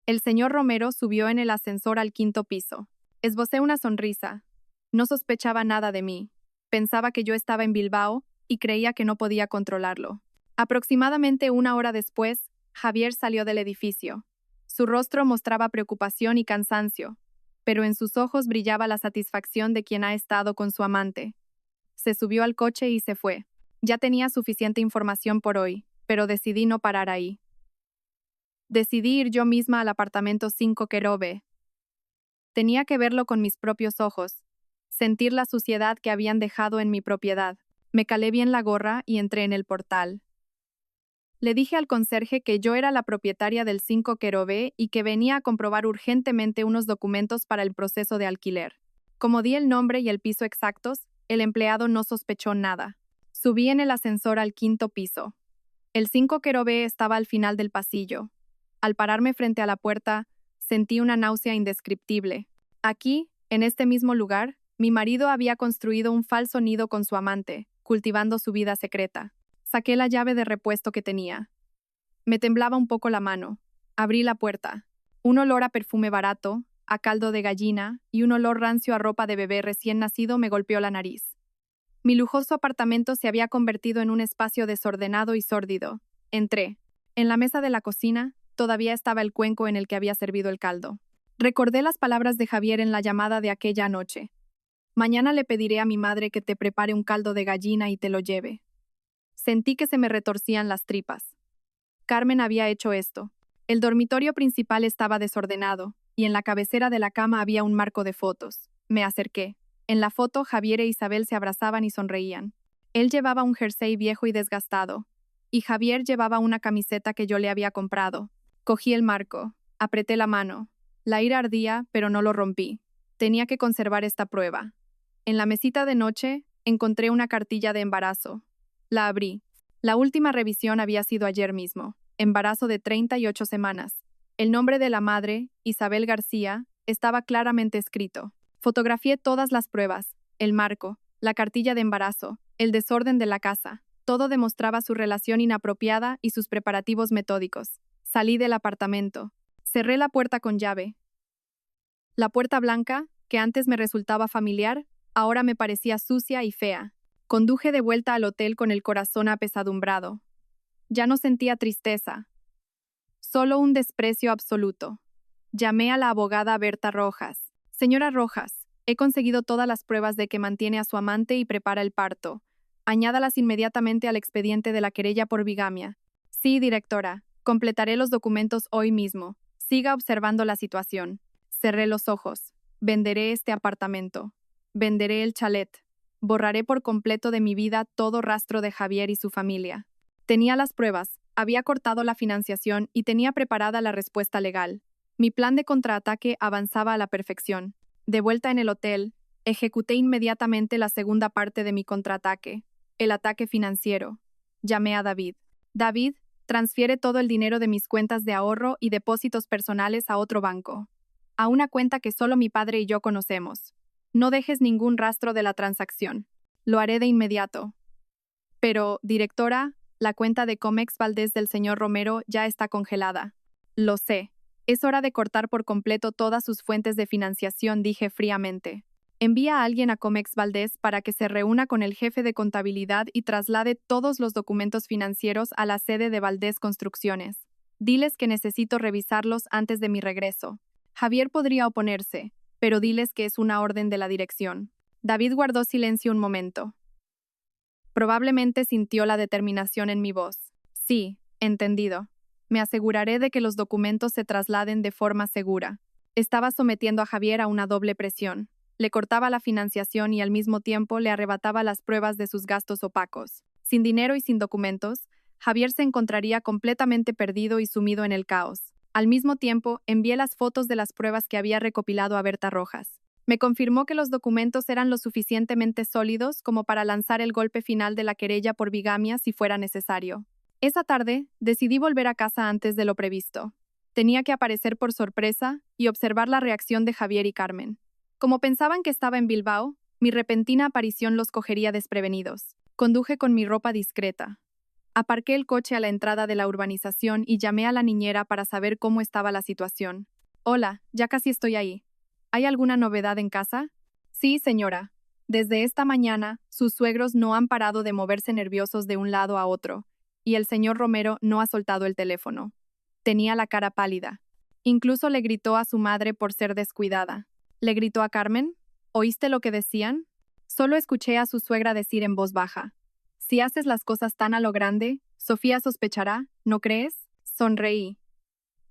El señor Romero subió en el ascensor al 5º piso. Esbocé una sonrisa. No sospechaba nada de mí. Pensaba que yo estaba en Bilbao y creía que no podía controlarlo. Aproximadamente 1 hora después, Javier salió del edificio. Su rostro mostraba preocupación y cansancio, pero en sus ojos brillaba la satisfacción de quien ha estado con su amante. Se subió al coche y se fue. Ya tenía suficiente información por hoy, pero decidí no parar ahí. Decidí ir yo misma al apartamento 5 Querobe. Tenía que verlo con mis propios ojos, sentir la suciedad que habían dejado en mi propiedad. Me calé bien la gorra y entré en el portal. Le dije al conserje que yo era la propietaria del 5 Querobe y que venía a comprobar urgentemente unos documentos para el proceso de alquiler. Como di el nombre y el piso exactos, el empleado no sospechó nada. Subí en el ascensor al 5º piso. El 5 Querobe estaba al final del pasillo. Al pararme frente a la puerta, sentí una náusea indescriptible. Aquí, en este mismo lugar, mi marido había construido un falso nido con su amante, cultivando su vida secreta. Saqué la llave de repuesto que tenía. Me temblaba un poco la mano. Abrí la puerta. Un olor a perfume barato, a caldo de gallina y un olor rancio a ropa de bebé recién nacido me golpeó la nariz. Mi lujoso apartamento se había convertido en un espacio desordenado y sórdido. Entré. En la mesa de la cocina, todavía estaba el cuenco en el que había servido el caldo. Recordé las palabras de Javier en la llamada de aquella noche. Mañana le pediré a mi madre que te prepare un caldo de gallina y te lo lleve. Sentí que se me retorcían las tripas. Carmen había hecho esto. El dormitorio principal estaba desordenado, y en la cabecera de la cama había un marco de fotos. Me acerqué. En la foto, Javier e Isabel se abrazaban y sonreían. Él llevaba un jersey viejo y desgastado, y Javier llevaba una camiseta que yo le había comprado. Cogí el marco, apreté la mano. La ira ardía, pero no lo rompí. Tenía que conservar esta prueba. En la mesita de noche, encontré una cartilla de embarazo. La abrí. La última revisión había sido ayer mismo. Embarazo de 38 semanas. El nombre de la madre, Isabel García, estaba claramente escrito. Fotografié todas las pruebas, el marco, la cartilla de embarazo, el desorden de la casa. Todo demostraba su relación inapropiada y sus preparativos metódicos. Salí del apartamento. Cerré la puerta con llave. La puerta blanca, que antes me resultaba familiar, ahora me parecía sucia y fea. Conduje de vuelta al hotel con el corazón apesadumbrado. Ya no sentía tristeza, solo un desprecio absoluto. Llamé a la abogada Berta Rojas. Señora Rojas, he conseguido todas las pruebas de que mantiene a su amante y prepara el parto. Añádalas inmediatamente al expediente de la querella por bigamia. Sí, directora, completaré los documentos hoy mismo. Siga observando la situación. Cerré los ojos. Venderé este apartamento. Venderé el chalet. Borraré por completo de mi vida todo rastro de Javier y su familia. Tenía las pruebas, había cortado la financiación y tenía preparada la respuesta legal. Mi plan de contraataque avanzaba a la perfección. De vuelta en el hotel, ejecuté inmediatamente la segunda parte de mi contraataque, el ataque financiero. Llamé a David. David, transfiere todo el dinero de mis cuentas de ahorro y depósitos personales a otro banco. A una cuenta que solo mi padre y yo conocemos. No dejes ningún rastro de la transacción. Lo haré de inmediato. Pero, directora, la cuenta de Comex Valdés del señor Romero ya está congelada. Lo sé. Es hora de cortar por completo todas sus fuentes de financiación, dije fríamente. Envía a alguien a Comex Valdés para que se reúna con el jefe de contabilidad y traslade todos los documentos financieros a la sede de Valdés Construcciones. Diles que necesito revisarlos antes de mi regreso. Javier podría oponerse, pero diles que es una orden de la dirección. David guardó silencio un momento. Probablemente sintió la determinación en mi voz. Sí, entendido. Me aseguraré de que los documentos se trasladen de forma segura. Estaba sometiendo a Javier a una doble presión. Le cortaba la financiación y al mismo tiempo le arrebataba las pruebas de sus gastos opacos. Sin dinero y sin documentos, Javier se encontraría completamente perdido y sumido en el caos. Al mismo tiempo, envié las fotos de las pruebas que había recopilado a Berta Rojas. Me confirmó que los documentos eran lo suficientemente sólidos como para lanzar el golpe final de la querella por bigamia si fuera necesario. Esa tarde, decidí volver a casa antes de lo previsto. Tenía que aparecer por sorpresa y observar la reacción de Javier y Carmen. Como pensaban que estaba en Bilbao, Mi repentina aparición los cogería desprevenidos. Conduje con mi ropa discreta. Aparqué el coche a la entrada de la urbanización y llamé a la niñera para saber cómo estaba la situación. Hola, ya casi estoy ahí. ¿Hay alguna novedad en casa? Sí, señora. Desde esta mañana, sus suegros no han parado de moverse nerviosos de un lado a otro, y el señor Romero no ha soltado el teléfono. Tenía la cara pálida. Incluso le gritó a su madre por ser descuidada. ¿Le gritó a Carmen? ¿Oíste lo que decían? Solo escuché a su suegra decir en voz baja. Si haces las cosas tan a lo grande, Sofía sospechará, ¿no crees? Sonreí.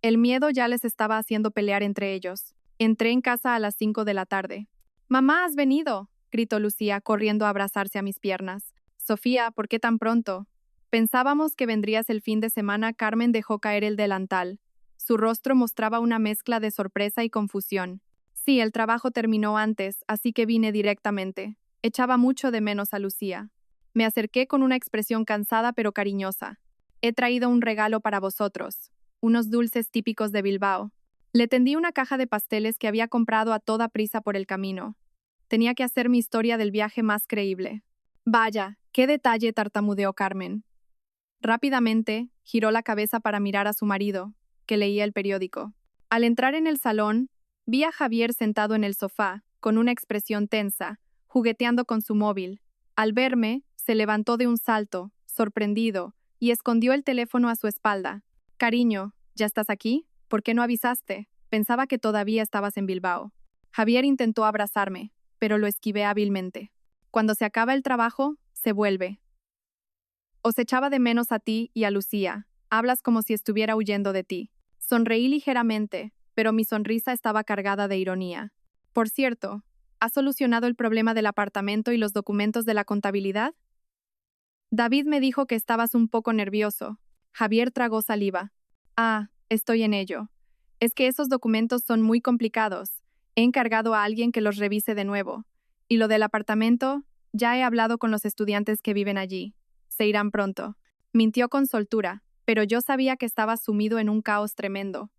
El miedo ya les estaba haciendo pelear entre ellos. Entré en casa a las 5 de la tarde. «Mamá, has venido», gritó Lucía, corriendo a abrazarse a mis piernas. «Sofía, ¿por qué tan pronto?» Pensábamos que vendrías el fin de semana. Carmen dejó caer el delantal. Su rostro mostraba una mezcla de sorpresa y confusión. Sí, el trabajo terminó antes, así que vine directamente. Echaba mucho de menos a Lucía. Me acerqué con una expresión cansada pero cariñosa. «He traído un regalo para vosotros. Unos dulces típicos de Bilbao». Le tendí una caja de pasteles que había comprado a toda prisa por el camino. Tenía que hacer mi historia del viaje más creíble. «Vaya, qué detalle», tartamudeó Carmen. Rápidamente, giró la cabeza para mirar a su marido, que leía el periódico. Al entrar en el salón, vi a Javier sentado en el sofá, con una expresión tensa, jugueteando con su móvil. Al verme, se levantó de un salto, sorprendido, y escondió el teléfono a su espalda. «Cariño, ¿ya estás aquí? ¿Por qué no avisaste? Pensaba que todavía estabas en Bilbao». Javier intentó abrazarme, pero lo esquivé hábilmente. «Cuando se acaba el trabajo, se vuelve. Os echaba de menos a ti y a Lucía. Hablas como si estuviera huyendo de ti». Sonreí ligeramente, pero mi sonrisa estaba cargada de ironía. «Por cierto, ¿has solucionado el problema del apartamento y los documentos de la contabilidad?» David me dijo que estabas un poco nervioso. Javier tragó saliva. «Ah, estoy en ello. Es que esos documentos son muy complicados. He encargado a alguien que los revise de nuevo. Y lo del apartamento, ya he hablado con los estudiantes que viven allí. Se irán pronto». Mintió con soltura, pero yo sabía que estaba sumido en un caos tremendo.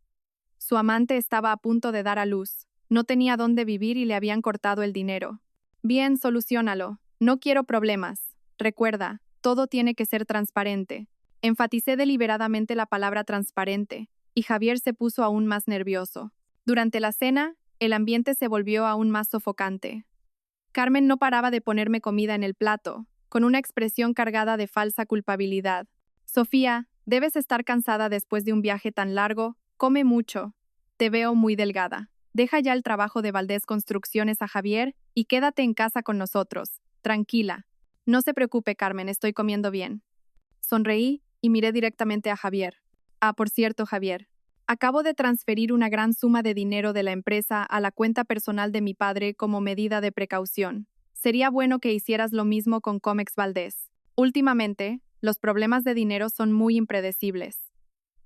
Su amante estaba a punto de dar a luz. No tenía dónde vivir y le habían cortado el dinero. «Bien, soluciónalo. No quiero problemas. Recuerda, todo tiene que ser transparente». Enfaticé deliberadamente la palabra transparente, y Javier se puso aún más nervioso. Durante la cena, el ambiente se volvió aún más sofocante. Carmen no paraba de ponerme comida en el plato, con una expresión cargada de falsa culpabilidad. «Sofía, debes estar cansada después de un viaje tan largo. Come mucho. Te veo muy delgada. Deja ya el trabajo de Valdés Construcciones a Javier y quédate en casa con nosotros. Tranquila. No se preocupe, Carmen, estoy comiendo bien». Sonreí y miré directamente a Javier. «Ah, por cierto, Javier. Acabo de transferir una gran suma de dinero de la empresa a la cuenta personal de mi padre como medida de precaución. Sería bueno que hicieras lo mismo con Comex Valdés. Últimamente, los problemas de dinero son muy impredecibles.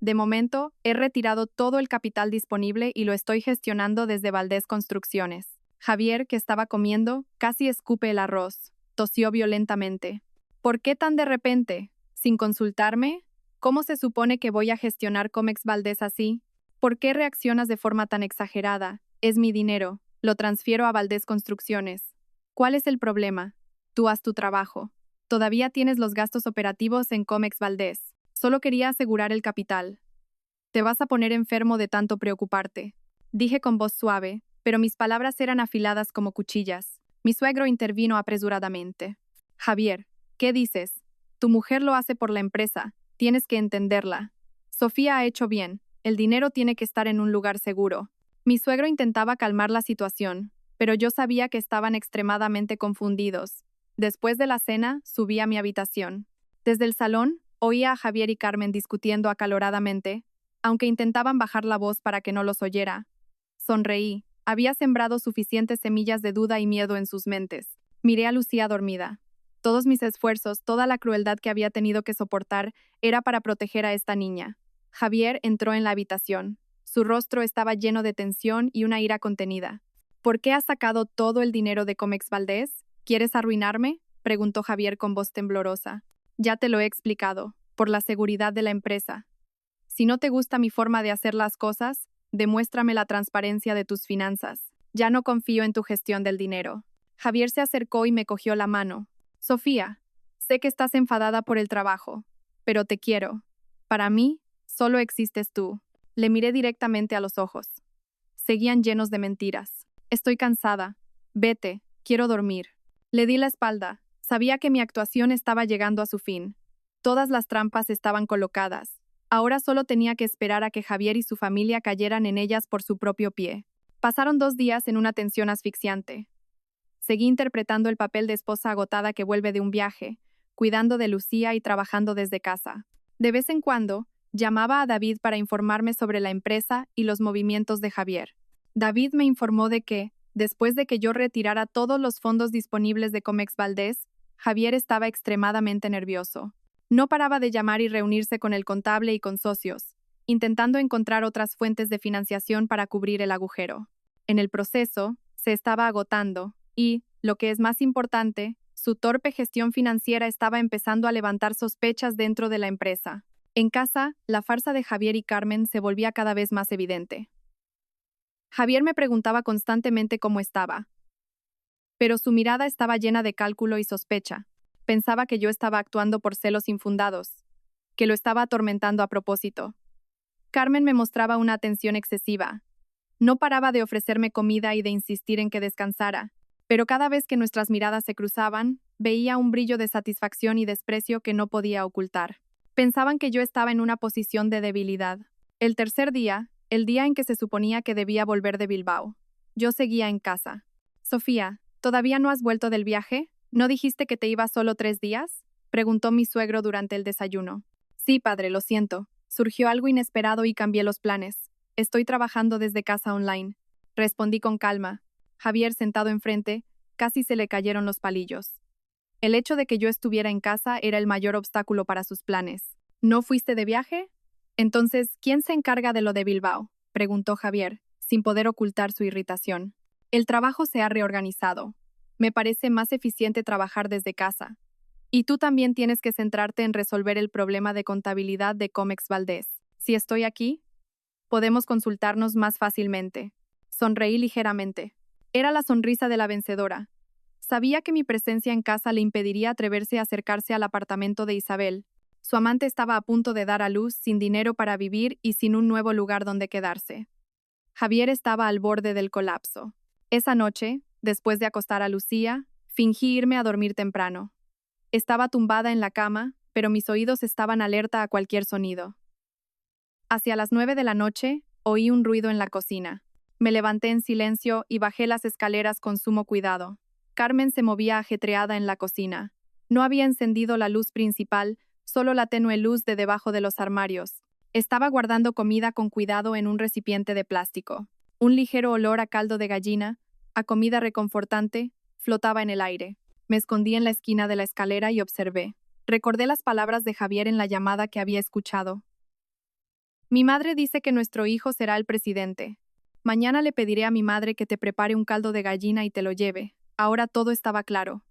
De momento, he retirado todo el capital disponible y lo estoy gestionando desde Valdés Construcciones». Javier, que estaba comiendo, casi escupe el arroz. Tosió violentamente. «¿Por qué tan de repente? ¿Sin consultarme? ¿Cómo se supone que voy a gestionar Comex Valdés así? ¿Por qué reaccionas de forma tan exagerada? Es mi dinero. Lo transfiero a Valdés Construcciones. ¿Cuál es el problema? Tú haz tu trabajo. Todavía tienes los gastos operativos en Comex Valdés. Solo quería asegurar el capital». «Te vas a poner enfermo de tanto preocuparte», dije con voz suave, pero mis palabras eran afiladas como cuchillas. Mi suegro intervino apresuradamente. «Javier, ¿qué dices? Tu mujer lo hace por la empresa. Tienes que entenderla. Sofía ha hecho bien. El dinero tiene que estar en un lugar seguro». Mi suegro intentaba calmar la situación, pero yo sabía que estaban extremadamente confundidos. Después de la cena, subí a mi habitación. Desde el salón, oía a Javier y Carmen discutiendo acaloradamente, aunque intentaban bajar la voz para que no los oyera. Sonreí. Había sembrado suficientes semillas de duda y miedo en sus mentes. Miré a Lucía dormida. Todos mis esfuerzos, toda la crueldad que había tenido que soportar, era para proteger a esta niña. Javier entró en la habitación. Su rostro estaba lleno de tensión y una ira contenida. «¿Por qué has sacado todo el dinero de Comex Valdés? ¿Quieres arruinarme?», preguntó Javier con voz temblorosa. «Ya te lo he explicado, por la seguridad de la empresa. Si no te gusta mi forma de hacer las cosas, demuéstrame la transparencia de tus finanzas. Ya no confío en tu gestión del dinero». Javier se acercó y me cogió la mano. Sofía, sé que estás enfadada por el trabajo, pero te quiero. Para mí, solo existes tú. Le miré directamente a los ojos. Seguían llenos de mentiras. Estoy cansada. Vete, quiero dormir. Le di la espalda. Sabía que mi actuación estaba llegando a su fin. Todas las trampas estaban colocadas. Ahora solo tenía que esperar a que Javier y su familia cayeran en ellas por su propio pie. Pasaron 2 días en una tensión asfixiante. Seguí interpretando el papel de esposa agotada que vuelve de un viaje, cuidando de Lucía y trabajando desde casa. De vez en cuando, llamaba a David para informarme sobre la empresa y los movimientos de Javier. David me informó de que, después de que yo retirara todos los fondos disponibles de Comex Valdés, Javier estaba extremadamente nervioso. No paraba de llamar y reunirse con el contable y con socios, intentando encontrar otras fuentes de financiación para cubrir el agujero. En el proceso, se estaba agotando y, lo que es más importante, su torpe gestión financiera estaba empezando a levantar sospechas dentro de la empresa. En casa, la farsa de Javier y Carmen se volvía cada vez más evidente. Javier me preguntaba constantemente cómo estaba, pero su mirada estaba llena de cálculo y sospecha. Pensaba que yo estaba actuando por celos infundados, que lo estaba atormentando a propósito. Carmen me mostraba una atención excesiva. No paraba de ofrecerme comida y de insistir en que descansara, pero cada vez que nuestras miradas se cruzaban, veía un brillo de satisfacción y desprecio que no podía ocultar. Pensaban que yo estaba en una posición de debilidad. El tercer día, el día en que se suponía que debía volver de Bilbao, yo seguía en casa. Sofía, ¿todavía no has vuelto del viaje? ¿No dijiste que te ibas solo 3 días? Preguntó mi suegro durante el desayuno. Sí, padre, lo siento. Surgió algo inesperado y cambié los planes. Estoy trabajando desde casa online. Respondí con calma. Javier, sentado enfrente, casi se le cayeron los palillos. El hecho de que yo estuviera en casa era el mayor obstáculo para sus planes. ¿No fuiste de viaje? Entonces, ¿quién se encarga de lo de Bilbao? Preguntó Javier, sin poder ocultar su irritación. El trabajo se ha reorganizado. Me parece más eficiente trabajar desde casa. Y tú también tienes que centrarte en resolver el problema de contabilidad de Comex Valdés. Si estoy aquí, podemos consultarnos más fácilmente. Sonreí ligeramente. Era la sonrisa de la vencedora. Sabía que mi presencia en casa le impediría atreverse a acercarse al apartamento de Isabel. Su amante estaba a punto de dar a luz sin dinero para vivir y sin un nuevo lugar donde quedarse. Javier estaba al borde del colapso. Esa noche, después de acostar a Lucía, fingí irme a dormir temprano. Estaba tumbada en la cama, pero mis oídos estaban alerta a cualquier sonido. Hacia las 9 de la noche, oí un ruido en la cocina. Me levanté en silencio y bajé las escaleras con sumo cuidado. Carmen se movía ajetreada en la cocina. No había encendido la luz principal, solo la tenue luz de debajo de los armarios. Estaba guardando comida con cuidado en un recipiente de plástico. Un ligero olor a caldo de gallina, a comida reconfortante, flotaba en el aire. Me escondí en la esquina de la escalera y observé. Recordé las palabras de Javier en la llamada que había escuchado. Mi madre dice que nuestro hijo será el presidente. Mañana le pediré a mi madre que te prepare un caldo de gallina y te lo lleve. Ahora todo estaba claro.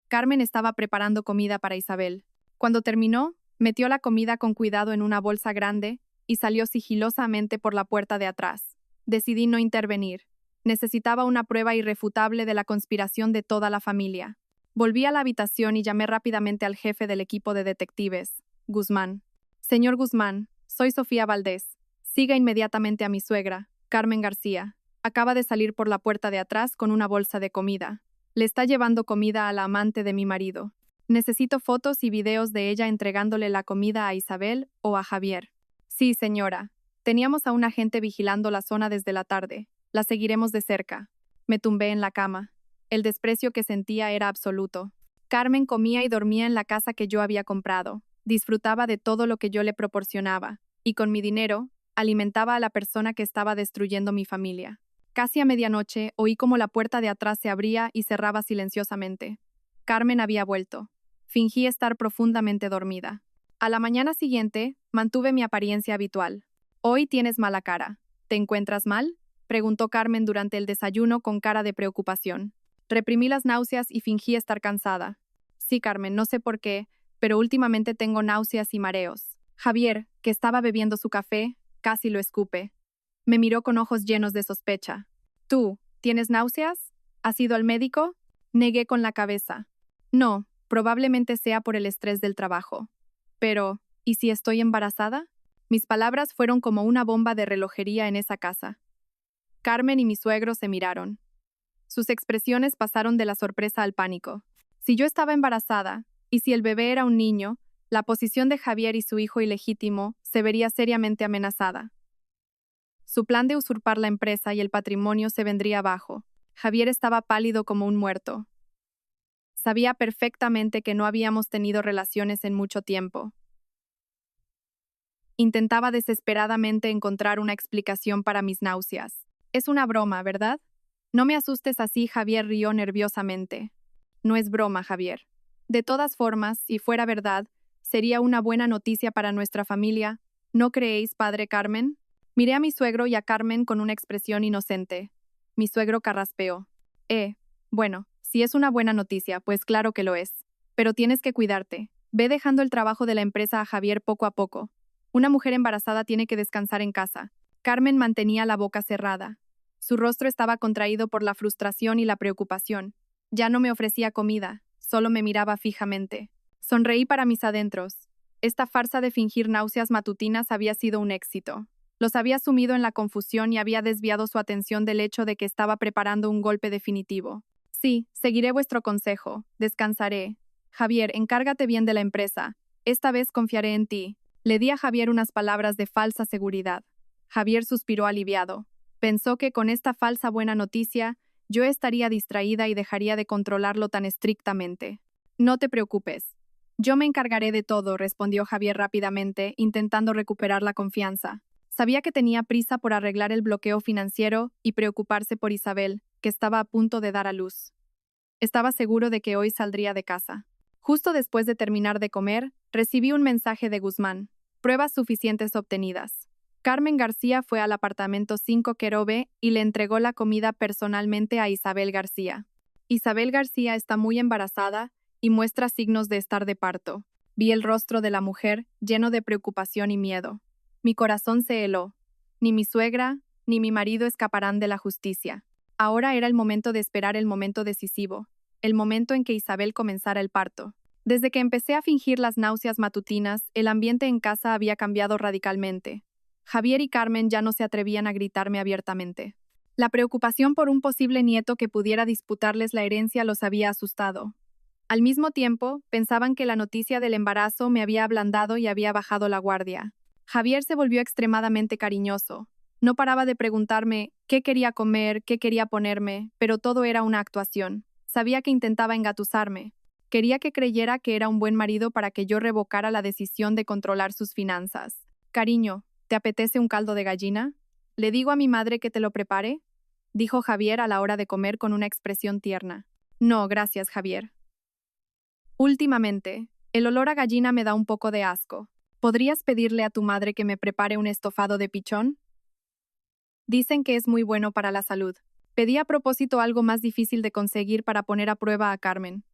Carmen estaba preparando comida para Isabel. Cuando terminó, metió la comida con cuidado en una bolsa grande y salió sigilosamente por la puerta de atrás. Decidí no intervenir. Necesitaba una prueba irrefutable de la conspiración de toda la familia. Volví a la habitación y llamé rápidamente al jefe del equipo de detectives, Guzmán. Señor Guzmán, soy Sofía Valdés. Siga inmediatamente a mi suegra, Carmen García. Acaba de salir por la puerta de atrás con una bolsa de comida. Le está llevando comida a la amante de mi marido. Necesito fotos y videos de ella entregándole la comida a Isabel o a Javier. Sí, señora. Teníamos a un agente vigilando la zona desde la tarde. La seguiremos de cerca. Me tumbé en la cama. El desprecio que sentía era absoluto. Carmen comía y dormía en la casa que yo había comprado. Disfrutaba de todo lo que yo le proporcionaba. Y con mi dinero, alimentaba a la persona que estaba destruyendo mi familia. Casi a medianoche, oí como la puerta de atrás se abría y cerraba silenciosamente. Carmen había vuelto. Fingí estar profundamente dormida. A la mañana siguiente, mantuve mi apariencia habitual. Hoy tienes mala cara. ¿Te encuentras mal? Preguntó Carmen durante el desayuno con cara de preocupación. Reprimí las náuseas y fingí estar cansada. Sí, Carmen, no sé por qué, pero últimamente tengo náuseas y mareos. Javier, que estaba bebiendo su café, casi lo escupe. Me miró con ojos llenos de sospecha. ¿Tú, tienes náuseas? ¿Has ido al médico? Negué con la cabeza. No, probablemente sea por el estrés del trabajo. Pero, ¿y si estoy embarazada? Mis palabras fueron como una bomba de relojería en esa casa. Carmen y mi suegro se miraron. Sus expresiones pasaron de la sorpresa al pánico. Si yo estaba embarazada, y si el bebé era un niño, la posición de Javier y su hijo ilegítimo se vería seriamente amenazada. Su plan de usurpar la empresa y el patrimonio se vendría abajo. Javier estaba pálido como un muerto. Sabía perfectamente que no habíamos tenido relaciones en mucho tiempo. Intentaba desesperadamente encontrar una explicación para mis náuseas. Es una broma, ¿verdad? No me asustes así, Javier rió nerviosamente. No es broma, Javier. De todas formas, si fuera verdad, sería una buena noticia para nuestra familia. ¿No creéis, padre Carmen? Miré a mi suegro y a Carmen con una expresión inocente. Mi suegro carraspeó. Bueno, si es una buena noticia, pues claro que lo es. Pero tienes que cuidarte. Ve dejando el trabajo de la empresa a Javier poco a poco. Una mujer embarazada tiene que descansar en casa. Carmen mantenía la boca cerrada. Su rostro estaba contraído por la frustración y la preocupación. Ya no me ofrecía comida, solo me miraba fijamente. Sonreí para mis adentros. Esta farsa de fingir náuseas matutinas había sido un éxito. Los había sumido en la confusión y había desviado su atención del hecho de que estaba preparando un golpe definitivo. Sí, seguiré vuestro consejo. Descansaré. Javier, encárgate bien de la empresa. Esta vez confiaré en ti. Le di a Javier unas palabras de falsa seguridad. Javier suspiró aliviado. Pensó que con esta falsa buena noticia, yo estaría distraída y dejaría de controlarlo tan estrictamente. No te preocupes. Yo me encargaré de todo, respondió Javier rápidamente, intentando recuperar la confianza. Sabía que tenía prisa por arreglar el bloqueo financiero y preocuparse por Isabel, que estaba a punto de dar a luz. Estaba seguro de que hoy saldría de casa. Justo después de terminar de comer, recibí un mensaje de Guzmán. Pruebas suficientes obtenidas. Carmen García fue al apartamento 5 Querobe y le entregó la comida personalmente a Isabel García. Isabel García está muy embarazada y muestra signos de estar de parto. Vi el rostro de la mujer lleno de preocupación y miedo. Mi corazón se heló. Ni mi suegra ni mi marido escaparán de la justicia. Ahora era el momento de esperar el momento decisivo, el momento en que Isabel comenzara el parto. Desde que empecé a fingir las náuseas matutinas, el ambiente en casa había cambiado radicalmente. Javier y Carmen ya no se atrevían a gritarme abiertamente. La preocupación por un posible nieto que pudiera disputarles la herencia los había asustado. Al mismo tiempo, pensaban que la noticia del embarazo me había ablandado y había bajado la guardia. Javier se volvió extremadamente cariñoso. No paraba de preguntarme qué quería comer, qué quería ponerme, pero todo era una actuación. Sabía que intentaba engatusarme. Quería que creyera que era un buen marido para que yo revocara la decisión de controlar sus finanzas. Cariño, ¿te apetece un caldo de gallina? ¿Le digo a mi madre que te lo prepare? Dijo Javier a la hora de comer con una expresión tierna. No, gracias, Javier. Últimamente, el olor a gallina me da un poco de asco. ¿Podrías pedirle a tu madre que me prepare un estofado de pichón? Dicen que es muy bueno para la salud. Pedí a propósito algo más difícil de conseguir para poner a prueba a Carmen.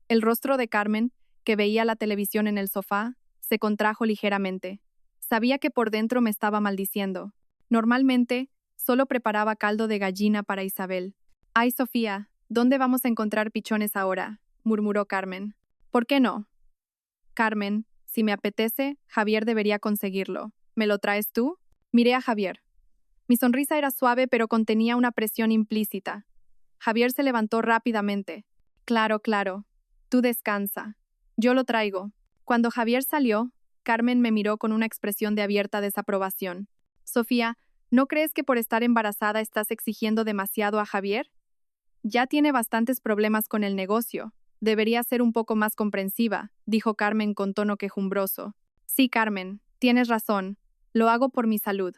El rostro de Carmen, que veía la televisión en el sofá, se contrajo ligeramente. Sabía que por dentro me estaba maldiciendo. Normalmente, solo preparaba caldo de gallina para Isabel. Ay, Sofía, ¿dónde vamos a encontrar pichones ahora?, murmuró Carmen. ¿Por qué no? Carmen, si me apetece, Javier debería conseguirlo. ¿Me lo traes tú? Miré a Javier. Mi sonrisa era suave pero contenía una presión implícita. Javier se levantó rápidamente. Claro, claro. Tú descansa. Yo lo traigo. Cuando Javier salió, Carmen me miró con una expresión de abierta desaprobación. Sofía, ¿no crees que por estar embarazada estás exigiendo demasiado a Javier? Ya tiene bastantes problemas con el negocio. Debería ser un poco más comprensiva, dijo Carmen con tono quejumbroso. Sí, Carmen, tienes razón. Lo hago por mi salud.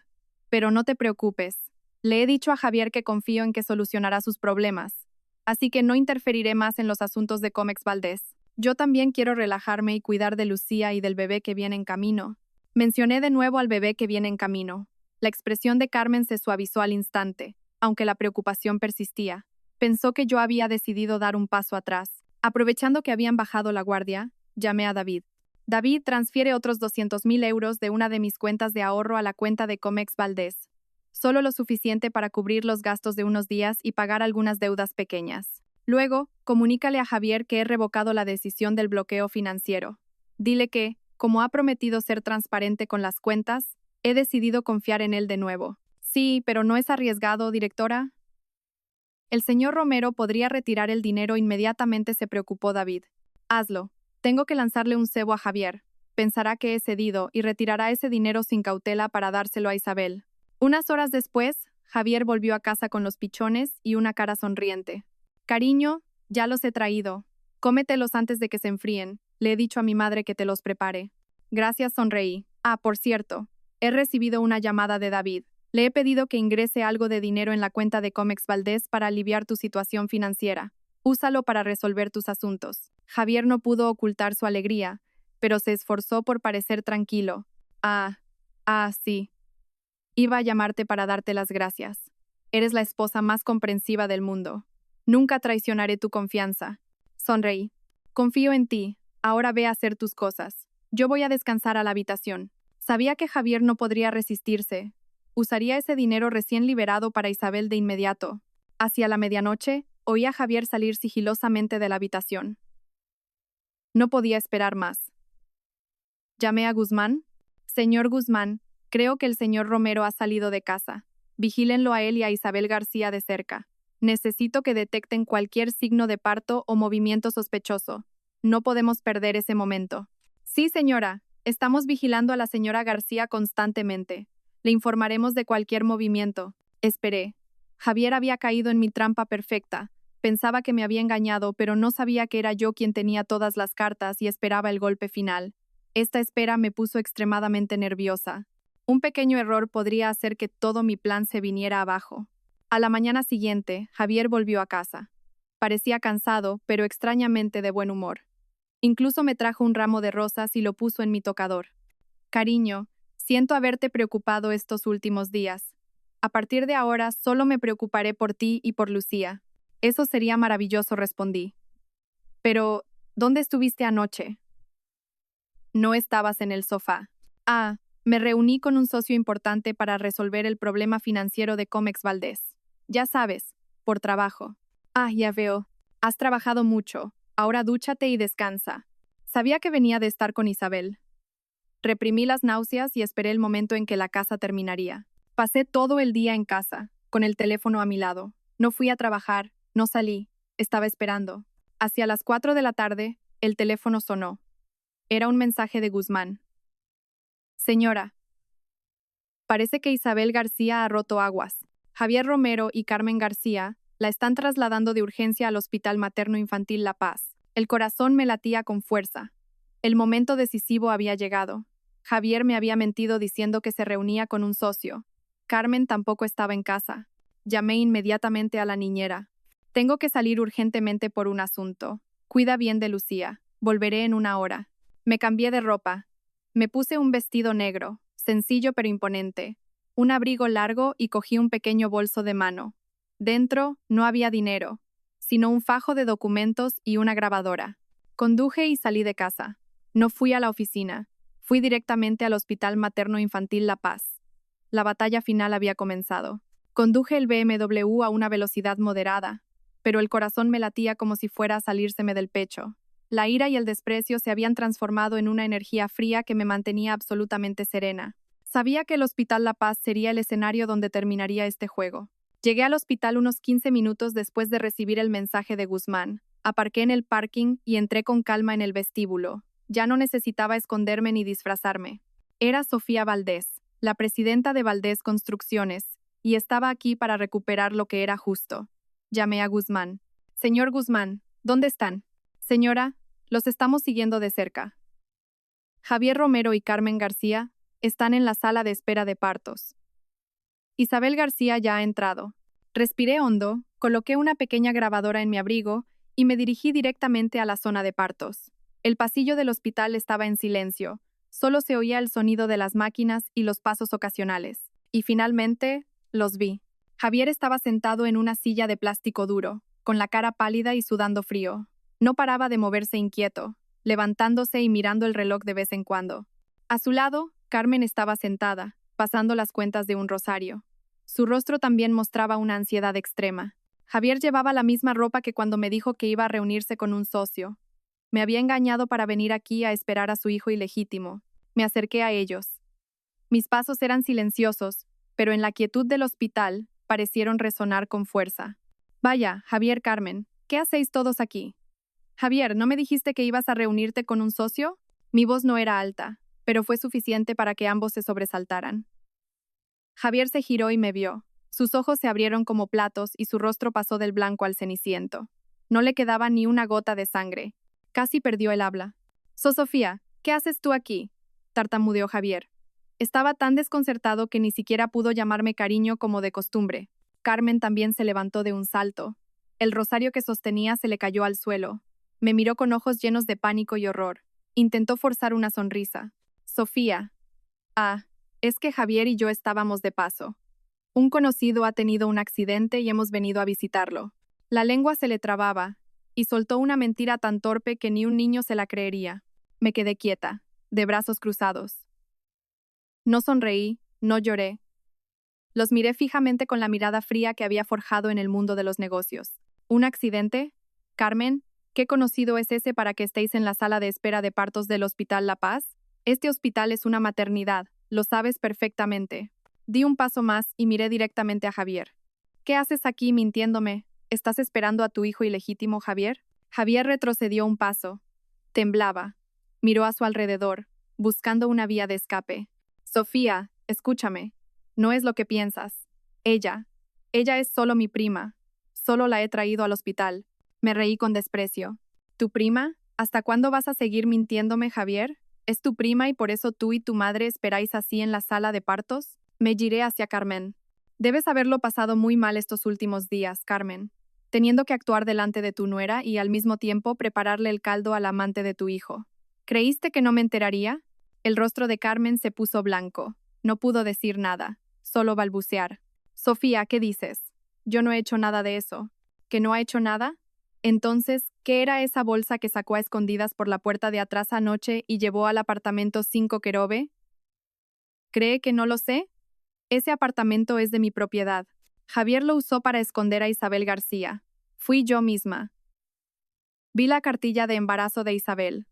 Pero no te preocupes. Le he dicho a Javier que confío en que solucionará sus problemas. Así que no interferiré más en los asuntos de Comex Valdés. Yo también quiero relajarme y cuidar de Lucía y del bebé que viene en camino. Mencioné de nuevo al bebé que viene en camino. La expresión de Carmen se suavizó al instante, aunque la preocupación persistía. Pensó que yo había decidido dar un paso atrás. Aprovechando que habían bajado la guardia, llamé a David. David, transfiere otros 200.000 euros de una de mis cuentas de ahorro a la cuenta de Comex Valdés. Solo lo suficiente para cubrir los gastos de unos días y pagar algunas deudas pequeñas. Luego, comunícale a Javier que he revocado la decisión del bloqueo financiero. Dile que, como ha prometido ser transparente con las cuentas, he decidido confiar en él de nuevo. Sí, pero ¿no es arriesgado, directora? El señor Romero podría retirar el dinero inmediatamente, se preocupó David. Hazlo. Tengo que lanzarle un cebo a Javier. Pensará que he cedido y retirará ese dinero sin cautela para dárselo a Isabel. Unas horas después, Javier volvió a casa con los pichones y una cara sonriente. Cariño, ya los he traído. Cómetelos antes de que se enfríen. Le he dicho a mi madre que te los prepare. Gracias, sonreí. Ah, por cierto, he recibido una llamada de David. Le he pedido que ingrese algo de dinero en la cuenta de Comex Valdés para aliviar tu situación financiera. Úsalo para resolver tus asuntos. Javier no pudo ocultar su alegría, pero se esforzó por parecer tranquilo. Sí. Iba a llamarte para darte las gracias. Eres la esposa más comprensiva del mundo. Nunca traicionaré tu confianza. Sonreí. Confío en ti. Ahora ve a hacer tus cosas. Yo voy a descansar a la habitación. Sabía que Javier no podría resistirse. Usaría ese dinero recién liberado para Isabel de inmediato. Hacia la medianoche, oí a Javier salir sigilosamente de la habitación. No podía esperar más. Llamé a Guzmán. Señor Guzmán, creo que el señor Romero ha salido de casa. Vigílenlo a él y a Isabel García de cerca. Necesito que detecten cualquier signo de parto o movimiento sospechoso. No podemos perder ese momento. Sí, señora. Estamos vigilando a la señora García constantemente. Le informaremos de cualquier movimiento. Esperé. Javier había caído en mi trampa perfecta. Pensaba que me había engañado, pero no sabía que era yo quien tenía todas las cartas y esperaba el golpe final. Esta espera me puso extremadamente nerviosa. Un pequeño error podría hacer que todo mi plan se viniera abajo. A la mañana siguiente, Javier volvió a casa. Parecía cansado, pero extrañamente de buen humor. Incluso me trajo un ramo de rosas y lo puso en mi tocador. Cariño, siento haberte preocupado estos últimos días. A partir de ahora solo me preocuparé por ti y por Lucía. Eso sería maravilloso, respondí. Pero, ¿dónde estuviste anoche? No estabas en el sofá. Me reuní con un socio importante para resolver el problema financiero de Comex Valdés. Ya sabes, por trabajo. Ya veo. Has trabajado mucho. Ahora dúchate y descansa. Sabía que venía de estar con Isabel. Reprimí las náuseas y esperé el momento en que la casa terminaría. Pasé todo el día en casa, con el teléfono a mi lado. No fui a trabajar, no salí, estaba esperando. Hacia las 4 de la tarde, el teléfono sonó. Era un mensaje de Guzmán. Señora, parece que Isabel García ha roto aguas. Javier Romero y Carmen García la están trasladando de urgencia al Hospital Materno Infantil La Paz. El corazón me latía con fuerza. El momento decisivo había llegado. Javier me había mentido diciendo que se reunía con un socio. Carmen tampoco estaba en casa. Llamé inmediatamente a la niñera. Tengo que salir urgentemente por un asunto. Cuida bien de Lucía. Volveré en una hora. Me cambié de ropa. Me puse un vestido negro, sencillo pero imponente, un abrigo largo y cogí un pequeño bolso de mano. Dentro no había dinero, sino un fajo de documentos y una grabadora. Conduje y salí de casa. No fui a la oficina. Fui directamente al Hospital Materno Infantil La Paz. La batalla final había comenzado. Conduje el BMW a una velocidad moderada, pero el corazón me latía como si fuera a salírseme del pecho. La ira y el desprecio se habían transformado en una energía fría que me mantenía absolutamente serena. Sabía que el Hospital La Paz sería el escenario donde terminaría este juego. Llegué al hospital unos 15 minutos después de recibir el mensaje de Guzmán. Aparqué en el parking y entré con calma en el vestíbulo. Ya no necesitaba esconderme ni disfrazarme. Era Sofía Valdés, la presidenta de Valdés Construcciones, y estaba aquí para recuperar lo que era justo. Llamé a Guzmán. Señor Guzmán, ¿dónde están? Señora, los estamos siguiendo de cerca. Javier Romero y Carmen García están en la sala de espera de partos. Isabel García ya ha entrado. Respiré hondo, coloqué una pequeña grabadora en mi abrigo y me dirigí directamente a la zona de partos. El pasillo del hospital estaba en silencio, solo se oía el sonido de las máquinas y los pasos ocasionales. Y finalmente, los vi. Javier estaba sentado en una silla de plástico duro, con la cara pálida y sudando frío. No paraba de moverse inquieto, levantándose y mirando el reloj de vez en cuando. A su lado, Carmen estaba sentada, pasando las cuentas de un rosario. Su rostro también mostraba una ansiedad extrema. Javier llevaba la misma ropa que cuando me dijo que iba a reunirse con un socio. Me había engañado para venir aquí a esperar a su hijo ilegítimo. Me acerqué a ellos. Mis pasos eran silenciosos, pero en la quietud del hospital parecieron resonar con fuerza. Vaya, Javier, Carmen, ¿qué hacéis todos aquí? Javier, ¿no me dijiste que ibas a reunirte con un socio? Mi voz no era alta, pero fue suficiente para que ambos se sobresaltaran. Javier se giró y me vio. Sus ojos se abrieron como platos y su rostro pasó del blanco al ceniciento. No le quedaba ni una gota de sangre. Casi perdió el habla. Sofía, ¿qué haces tú aquí? Tartamudeó Javier. Estaba tan desconcertado que ni siquiera pudo llamarme cariño como de costumbre. Carmen también se levantó de un salto. El rosario que sostenía se le cayó al suelo. Me miró con ojos llenos de pánico y horror. Intentó forzar una sonrisa. Sofía. Ah, es que Javier y yo estábamos de paso. Un conocido ha tenido un accidente y hemos venido a visitarlo. La lengua se le trababa, y soltó una mentira tan torpe que ni un niño se la creería. Me quedé quieta, de brazos cruzados. No sonreí, no lloré. Los miré fijamente con la mirada fría que había forjado en el mundo de los negocios. ¿Un accidente? Carmen, ¿qué conocido es ese para que estéis en la sala de espera de partos del Hospital La Paz? Este hospital es una maternidad, lo sabes perfectamente. Di un paso más y miré directamente a Javier. ¿Qué haces aquí mintiéndome? ¿Estás esperando a tu hijo ilegítimo, Javier? Javier retrocedió un paso. Temblaba. Miró a su alrededor, buscando una vía de escape. Sofía, escúchame. No es lo que piensas. Ella es solo mi prima. Solo la he traído al hospital. Me reí con desprecio. ¿Tu prima? ¿Hasta cuándo vas a seguir mintiéndome, Javier? ¿Es tu prima y por eso tú y tu madre esperáis así en la sala de partos? Me giré hacia Carmen. Debes haberlo pasado muy mal estos últimos días, Carmen, teniendo que actuar delante de tu nuera y al mismo tiempo prepararle el caldo al amante de tu hijo. ¿Creíste que no me enteraría? El rostro de Carmen se puso blanco. No pudo decir nada, solo balbucear. Sofía, ¿qué dices? Yo no he hecho nada de eso. ¿Que no ha hecho nada? Entonces, ¿qué era esa bolsa que sacó a escondidas por la puerta de atrás anoche y llevó al apartamento 5 Querobe? ¿Cree que no lo sé? Ese apartamento es de mi propiedad. Javier lo usó para esconder a Isabel García. Fui yo misma. Vi la cartilla de embarazo de Isabel.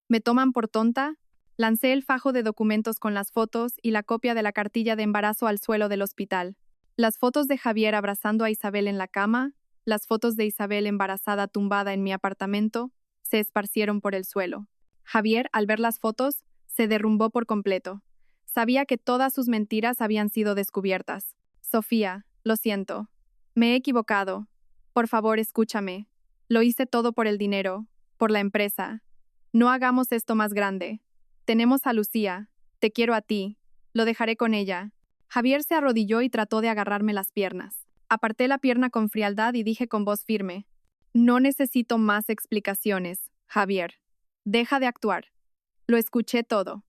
¿Me toman por tonta? Lancé el fajo de documentos con las fotos y la copia de la cartilla de embarazo al suelo del hospital. Las fotos de Javier abrazando a Isabel en la cama, las fotos de Isabel embarazada tumbada en mi apartamento, se esparcieron por el suelo. Javier, al ver las fotos, se derrumbó por completo. Sabía que todas sus mentiras habían sido descubiertas. Sofía, lo siento. Me he equivocado. Por favor, escúchame. Lo hice todo por el dinero, por la empresa. No hagamos esto más grande. Tenemos a Lucía. Te quiero a ti. Lo dejaré con ella. Javier se arrodilló y trató de agarrarme las piernas. Aparté la pierna con frialdad y dije con voz firme: no necesito más explicaciones, Javier. Deja de actuar. Lo escuché todo.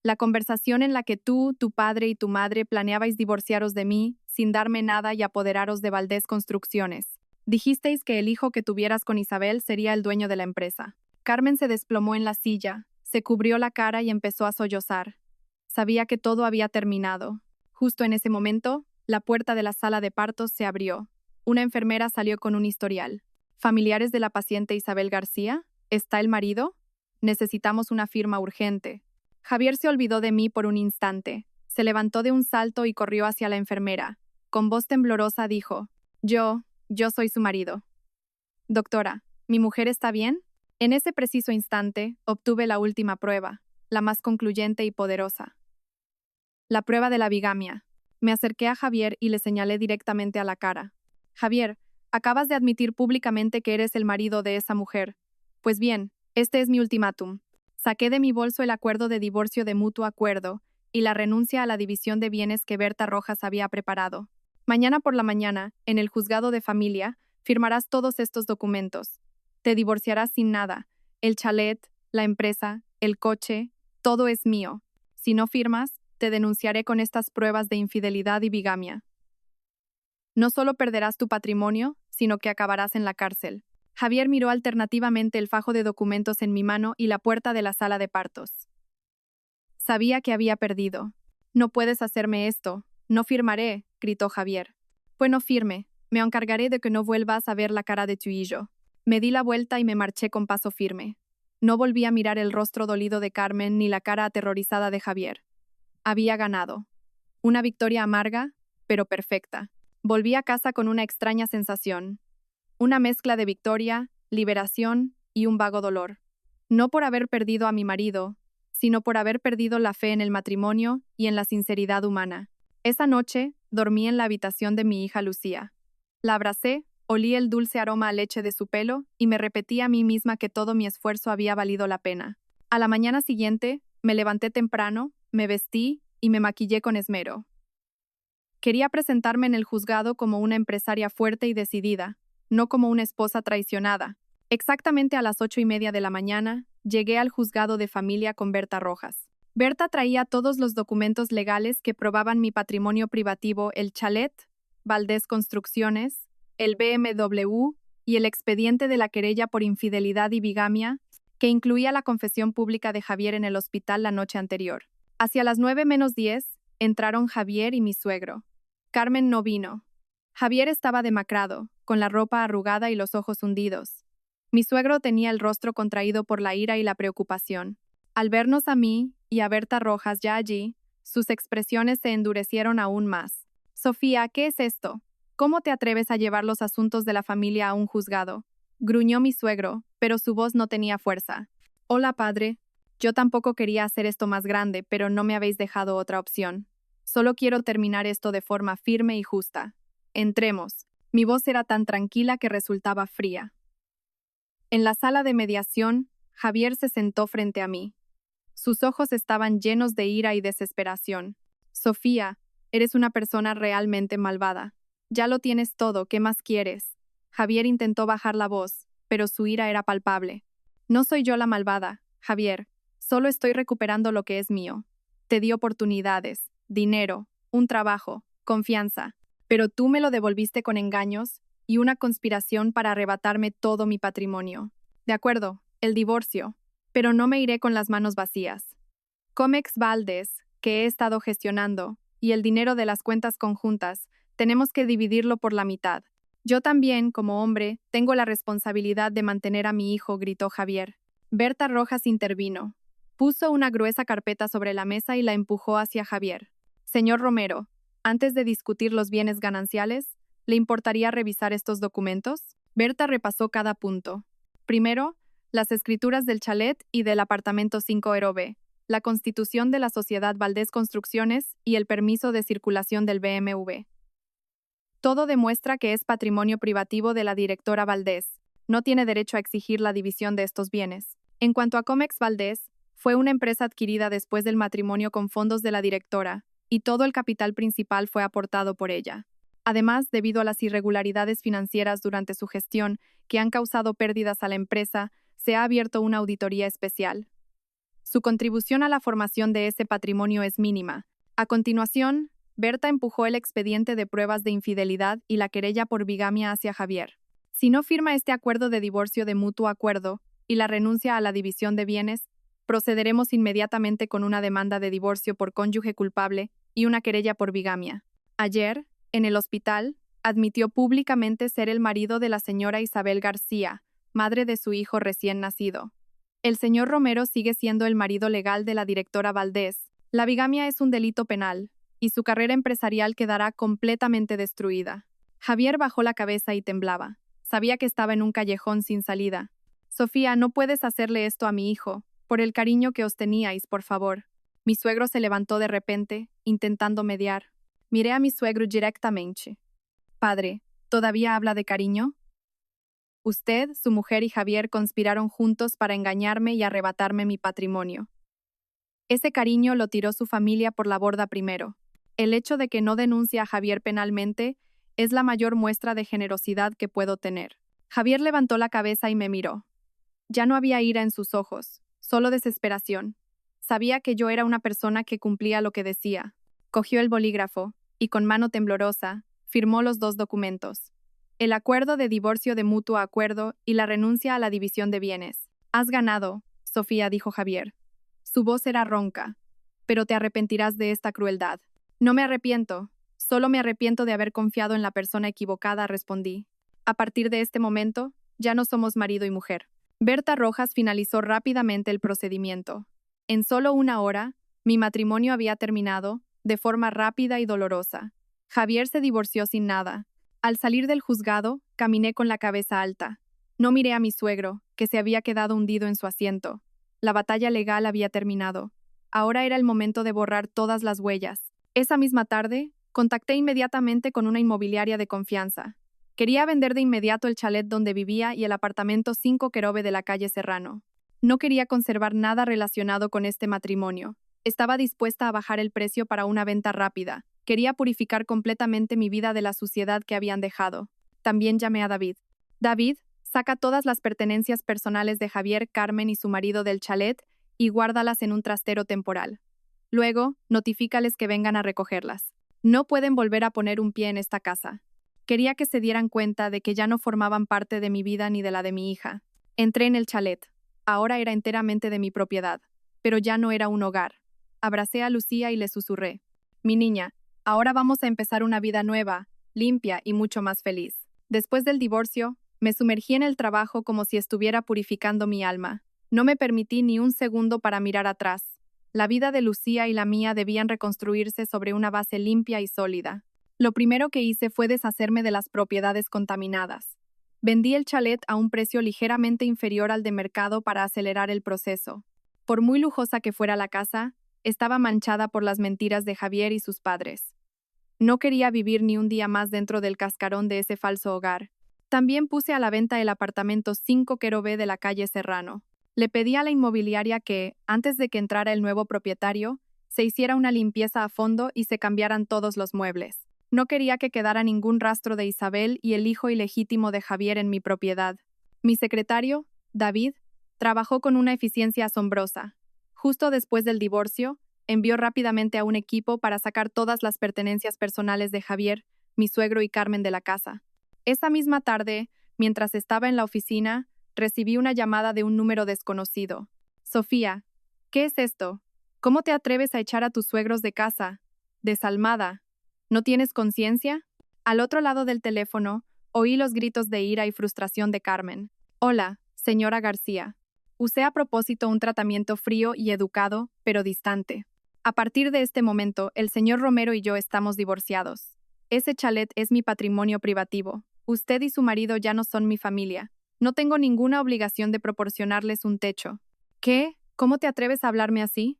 La conversación en la que tú, tu padre y tu madre planeabais divorciaros de mí, sin darme nada y apoderaros de Valdés Construcciones. Dijisteis que el hijo que tuvieras con Isabel sería el dueño de la empresa. Carmen se desplomó en la silla, se cubrió la cara y empezó a sollozar. Sabía que todo había terminado. Justo en ese momento, la puerta de la sala de partos se abrió. Una enfermera salió con un historial. ¿Familiares de la paciente Isabel García? ¿Está el marido? Necesitamos una firma urgente. Javier se olvidó de mí por un instante. Se levantó de un salto y corrió hacia la enfermera. Con voz temblorosa dijo: yo soy su marido. Doctora, ¿mi mujer está bien? En ese preciso instante, obtuve la última prueba, la más concluyente y poderosa. La prueba de la bigamia. Me acerqué a Javier y le señalé directamente a la cara. Javier, acabas de admitir públicamente que eres el marido de esa mujer. Pues bien, este es mi ultimátum. Saqué de mi bolso el acuerdo de divorcio de mutuo acuerdo y la renuncia a la división de bienes que Berta Rojas había preparado. Mañana por la mañana, en el juzgado de familia, firmarás todos estos documentos. Te divorciarás sin nada. El chalet, la empresa, el coche, todo es mío. Si no firmas, te denunciaré con estas pruebas de infidelidad y bigamia. No solo perderás tu patrimonio, sino que acabarás en la cárcel. Javier miró alternativamente el fajo de documentos en mi mano y la puerta de la sala de partos. Sabía que había perdido. No puedes hacerme esto. No firmaré, gritó Javier. Pues no firme. Me encargaré de que no vuelvas a ver la cara de tu hijo. Me di la vuelta y me marché con paso firme. No volví a mirar el rostro dolido de Carmen ni la cara aterrorizada de Javier. Había ganado. Una victoria amarga, pero perfecta. Volví a casa con una extraña sensación. Una mezcla de victoria, liberación y un vago dolor. No por haber perdido a mi marido, sino por haber perdido la fe en el matrimonio y en la sinceridad humana. Esa noche, dormí en la habitación de mi hija Lucía. La abracé, olí el dulce aroma a leche de su pelo y me repetí a mí misma que todo mi esfuerzo había valido la pena. A la mañana siguiente, me levanté temprano, me vestí y me maquillé con esmero. Quería presentarme en el juzgado como una empresaria fuerte y decidida, no como una esposa traicionada. Exactamente a las 8:30 de la mañana, llegué al juzgado de familia con Berta Rojas. Berta traía todos los documentos legales que probaban mi patrimonio privativo, el chalet, Valdés Construcciones, el BMW y el expediente de la querella por infidelidad y bigamia, que incluía la confesión pública de Javier en el hospital la noche anterior. Hacia las 9:10, entraron Javier y mi suegro. Carmen no vino. Javier estaba demacrado, con la ropa arrugada y los ojos hundidos. Mi suegro tenía el rostro contraído por la ira y la preocupación. Al vernos a mí y a Berta Rojas ya allí, sus expresiones se endurecieron aún más. Sofía, ¿qué es esto? ¿Cómo te atreves a llevar los asuntos de la familia a un juzgado? Gruñó mi suegro, pero su voz no tenía fuerza. Hola, padre. Yo tampoco quería hacer esto más grande, pero no me habéis dejado otra opción. Solo quiero terminar esto de forma firme y justa. Entremos. Mi voz era tan tranquila que resultaba fría. En la sala de mediación, Javier se sentó frente a mí. Sus ojos estaban llenos de ira y desesperación. Sofía, eres una persona realmente malvada. Ya lo tienes todo, ¿qué más quieres? Javier intentó bajar la voz, pero su ira era palpable. No soy yo la malvada, Javier. Solo estoy recuperando lo que es mío. Te di oportunidades, dinero, un trabajo, confianza, pero tú me lo devolviste con engaños y una conspiración para arrebatarme todo mi patrimonio. De acuerdo, el divorcio, pero no me iré con las manos vacías. Comex Valdés, que he estado gestionando, y el dinero de las cuentas conjuntas, tenemos que dividirlo por la mitad. Yo también, como hombre, tengo la responsabilidad de mantener a mi hijo, gritó Javier. Berta Rojas intervino. Puso una gruesa carpeta sobre la mesa y la empujó hacia Javier. Señor Romero, antes de discutir los bienes gananciales, ¿le importaría revisar estos documentos? Berta repasó cada punto. Primero, las escrituras del chalet y del apartamento 5 B, la constitución de la sociedad Valdés Construcciones y el permiso de circulación del BMW. Todo demuestra que es patrimonio privativo de la directora Valdés. No tiene derecho a exigir la división de estos bienes. En cuanto a Comex Valdés, fue una empresa adquirida después del matrimonio con fondos de la directora, y todo el capital principal fue aportado por ella. Además, debido a las irregularidades financieras durante su gestión, que han causado pérdidas a la empresa, se ha abierto una auditoría especial. Su contribución a la formación de ese patrimonio es mínima. A continuación, Berta empujó el expediente de pruebas de infidelidad y la querella por bigamia hacia Javier. Si no firma este acuerdo de divorcio de mutuo acuerdo y la renuncia a la división de bienes, procederemos inmediatamente con una demanda de divorcio por cónyuge culpable y una querella por bigamia. Ayer, en el hospital, admitió públicamente ser el marido de la señora Isabel García, madre de su hijo recién nacido. El señor Romero sigue siendo el marido legal de la directora Valdés. La bigamia es un delito penal, y su carrera empresarial quedará completamente destruida. Javier bajó la cabeza y temblaba. Sabía que estaba en un callejón sin salida. Sofía, no puedes hacerle esto a mi hijo. Por el cariño que os teníais, por favor. Mi suegro se levantó de repente, intentando mediar. Miré a mi suegro directamente. Padre, ¿todavía habla de cariño? Usted, su mujer y Javier conspiraron juntos para engañarme y arrebatarme mi patrimonio. Ese cariño lo tiró su familia por la borda primero. El hecho de que no denuncie a Javier penalmente es la mayor muestra de generosidad que puedo tener. Javier levantó la cabeza y me miró. Ya no había ira en sus ojos, solo desesperación. Sabía que yo era una persona que cumplía lo que decía. Cogió el bolígrafo y, con mano temblorosa, firmó los 2 documentos. El acuerdo de divorcio de mutuo acuerdo y la renuncia a la división de bienes. Has ganado, Sofía, dijo Javier. Su voz era ronca. Pero te arrepentirás de esta crueldad. No me arrepiento. Solo me arrepiento de haber confiado en la persona equivocada, respondí. A partir de este momento, ya no somos marido y mujer. Berta Rojas finalizó rápidamente el procedimiento. En solo una hora, mi matrimonio había terminado, de forma rápida y dolorosa. Javier se divorció sin nada. Al salir del juzgado, caminé con la cabeza alta. No miré a mi suegro, que se había quedado hundido en su asiento. La batalla legal había terminado. Ahora era el momento de borrar todas las huellas. Esa misma tarde, contacté inmediatamente con una inmobiliaria de confianza. Quería vender de inmediato el chalet donde vivía y el apartamento 5 Querobe de la calle Serrano. No quería conservar nada relacionado con este matrimonio. Estaba dispuesta a bajar el precio para una venta rápida. Quería purificar completamente mi vida de la suciedad que habían dejado. También llamé a David. David, saca todas las pertenencias personales de Javier, Carmen y su marido del chalet y guárdalas en un trastero temporal. Luego, notifícales que vengan a recogerlas. No pueden volver a poner un pie en esta casa. Quería que se dieran cuenta de que ya no formaban parte de mi vida ni de la de mi hija. Entré en el chalet. Ahora era enteramente de mi propiedad, pero ya no era un hogar. Abracé a Lucía y le susurré. Mi niña, ahora vamos a empezar una vida nueva, limpia y mucho más feliz. Después del divorcio, me sumergí en el trabajo como si estuviera purificando mi alma. No me permití ni un segundo para mirar atrás. La vida de Lucía y la mía debían reconstruirse sobre una base limpia y sólida. Lo primero que hice fue deshacerme de las propiedades contaminadas. Vendí el chalet a un precio ligeramente inferior al de mercado para acelerar el proceso. Por muy lujosa que fuera la casa, estaba manchada por las mentiras de Javier y sus padres. No quería vivir ni un día más dentro del cascarón de ese falso hogar. También puse a la venta el apartamento 5 Querobe de la calle Serrano. Le pedí a la inmobiliaria que, antes de que entrara el nuevo propietario, se hiciera una limpieza a fondo y se cambiaran todos los muebles. No quería que quedara ningún rastro de Isabel y el hijo ilegítimo de Javier en mi propiedad. Mi secretario, David, trabajó con una eficiencia asombrosa. Justo después del divorcio, envió rápidamente a un equipo para sacar todas las pertenencias personales de Javier, mi suegro y Carmen de la casa. Esa misma tarde, mientras estaba en la oficina, recibí una llamada de un número desconocido. Sofía, ¿qué es esto? ¿Cómo te atreves a echar a tus suegros de casa? Desalmada. ¿No tienes conciencia? Al otro lado del teléfono, oí los gritos de ira y frustración de Carmen. Hola, señora García. Usé a propósito un tratamiento frío y educado, pero distante. A partir de este momento, el señor Romero y yo estamos divorciados. Ese chalet es mi patrimonio privativo. Usted y su marido ya no son mi familia. No tengo ninguna obligación de proporcionarles un techo. ¿Qué? ¿Cómo te atreves a hablarme así?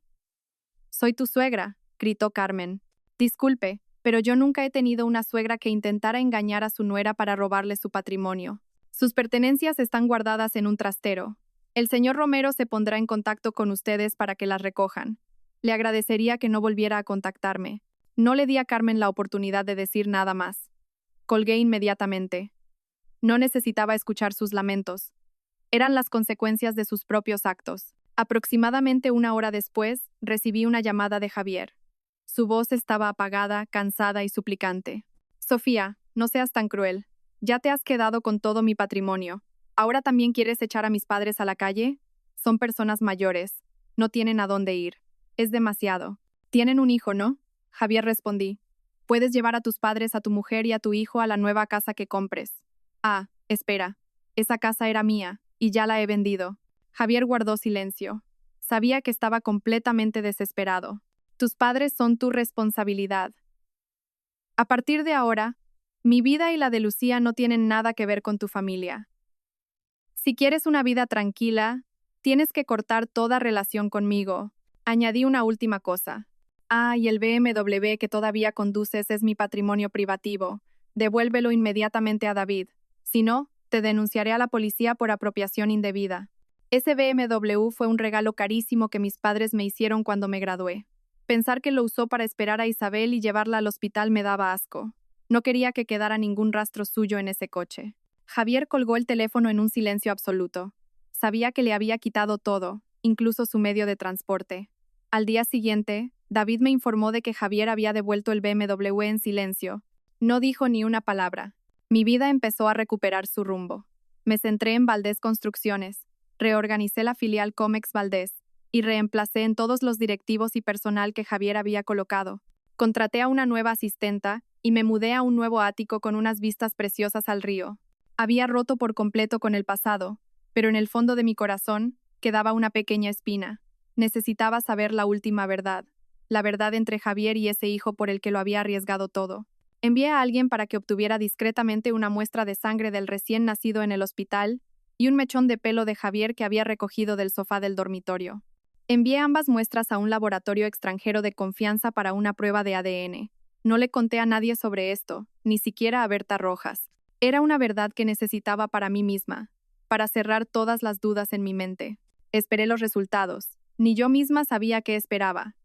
Soy tu suegra, gritó Carmen. Disculpe, pero yo nunca he tenido una suegra que intentara engañar a su nuera para robarle su patrimonio. Sus pertenencias están guardadas en un trastero. El señor Romero se pondrá en contacto con ustedes para que las recojan. Le agradecería que no volviera a contactarme. No le di a Carmen la oportunidad de decir nada más. Colgué inmediatamente. No necesitaba escuchar sus lamentos. Eran las consecuencias de sus propios actos. Aproximadamente una hora después, recibí una llamada de Javier. Su voz estaba apagada, cansada y suplicante. Sofía, no seas tan cruel. Ya te has quedado con todo mi patrimonio. ¿Ahora también quieres echar a mis padres a la calle? Son personas mayores. No tienen a dónde ir. Es demasiado. Tienen un hijo, ¿no? Javier respondí. Puedes llevar a tus padres, a tu mujer y a tu hijo a la nueva casa que compres. Ah, espera. Esa casa era mía, y ya la he vendido. Javier guardó silencio. Sabía que estaba completamente desesperado. Tus padres son tu responsabilidad. A partir de ahora, mi vida y la de Lucía no tienen nada que ver con tu familia. Si quieres una vida tranquila, tienes que cortar toda relación conmigo. Añadí una última cosa. Ah, y el BMW que todavía conduces es mi patrimonio privativo. Devuélvelo inmediatamente a David. Si no, te denunciaré a la policía por apropiación indebida. Ese BMW fue un regalo carísimo que mis padres me hicieron cuando me gradué. Pensar que lo usó para esperar a Isabel y llevarla al hospital me daba asco. No quería que quedara ningún rastro suyo en ese coche. Javier colgó el teléfono en un silencio absoluto. Sabía que le había quitado todo, incluso su medio de transporte. Al día siguiente, David me informó de que Javier había devuelto el BMW en silencio. No dijo ni una palabra. Mi vida empezó a recuperar su rumbo. Me centré en Valdés Construcciones, reorganicé la filial Comex Valdés y reemplacé en todos los directivos y personal que Javier había colocado. Contraté a una nueva asistenta y me mudé a un nuevo ático con unas vistas preciosas al río. Había roto por completo con el pasado, pero en el fondo de mi corazón quedaba una pequeña espina. Necesitaba saber la última verdad, la verdad entre Javier y ese hijo por el que lo había arriesgado todo. Envié a alguien para que obtuviera discretamente una muestra de sangre del recién nacido en el hospital y un mechón de pelo de Javier que había recogido del sofá del dormitorio. Envié ambas muestras a un laboratorio extranjero de confianza para una prueba de ADN. No le conté a nadie sobre esto, ni siquiera a Berta Rojas. Era una verdad que necesitaba para mí misma, para cerrar todas las dudas en mi mente. Esperé los resultados. Ni yo misma sabía qué esperaba.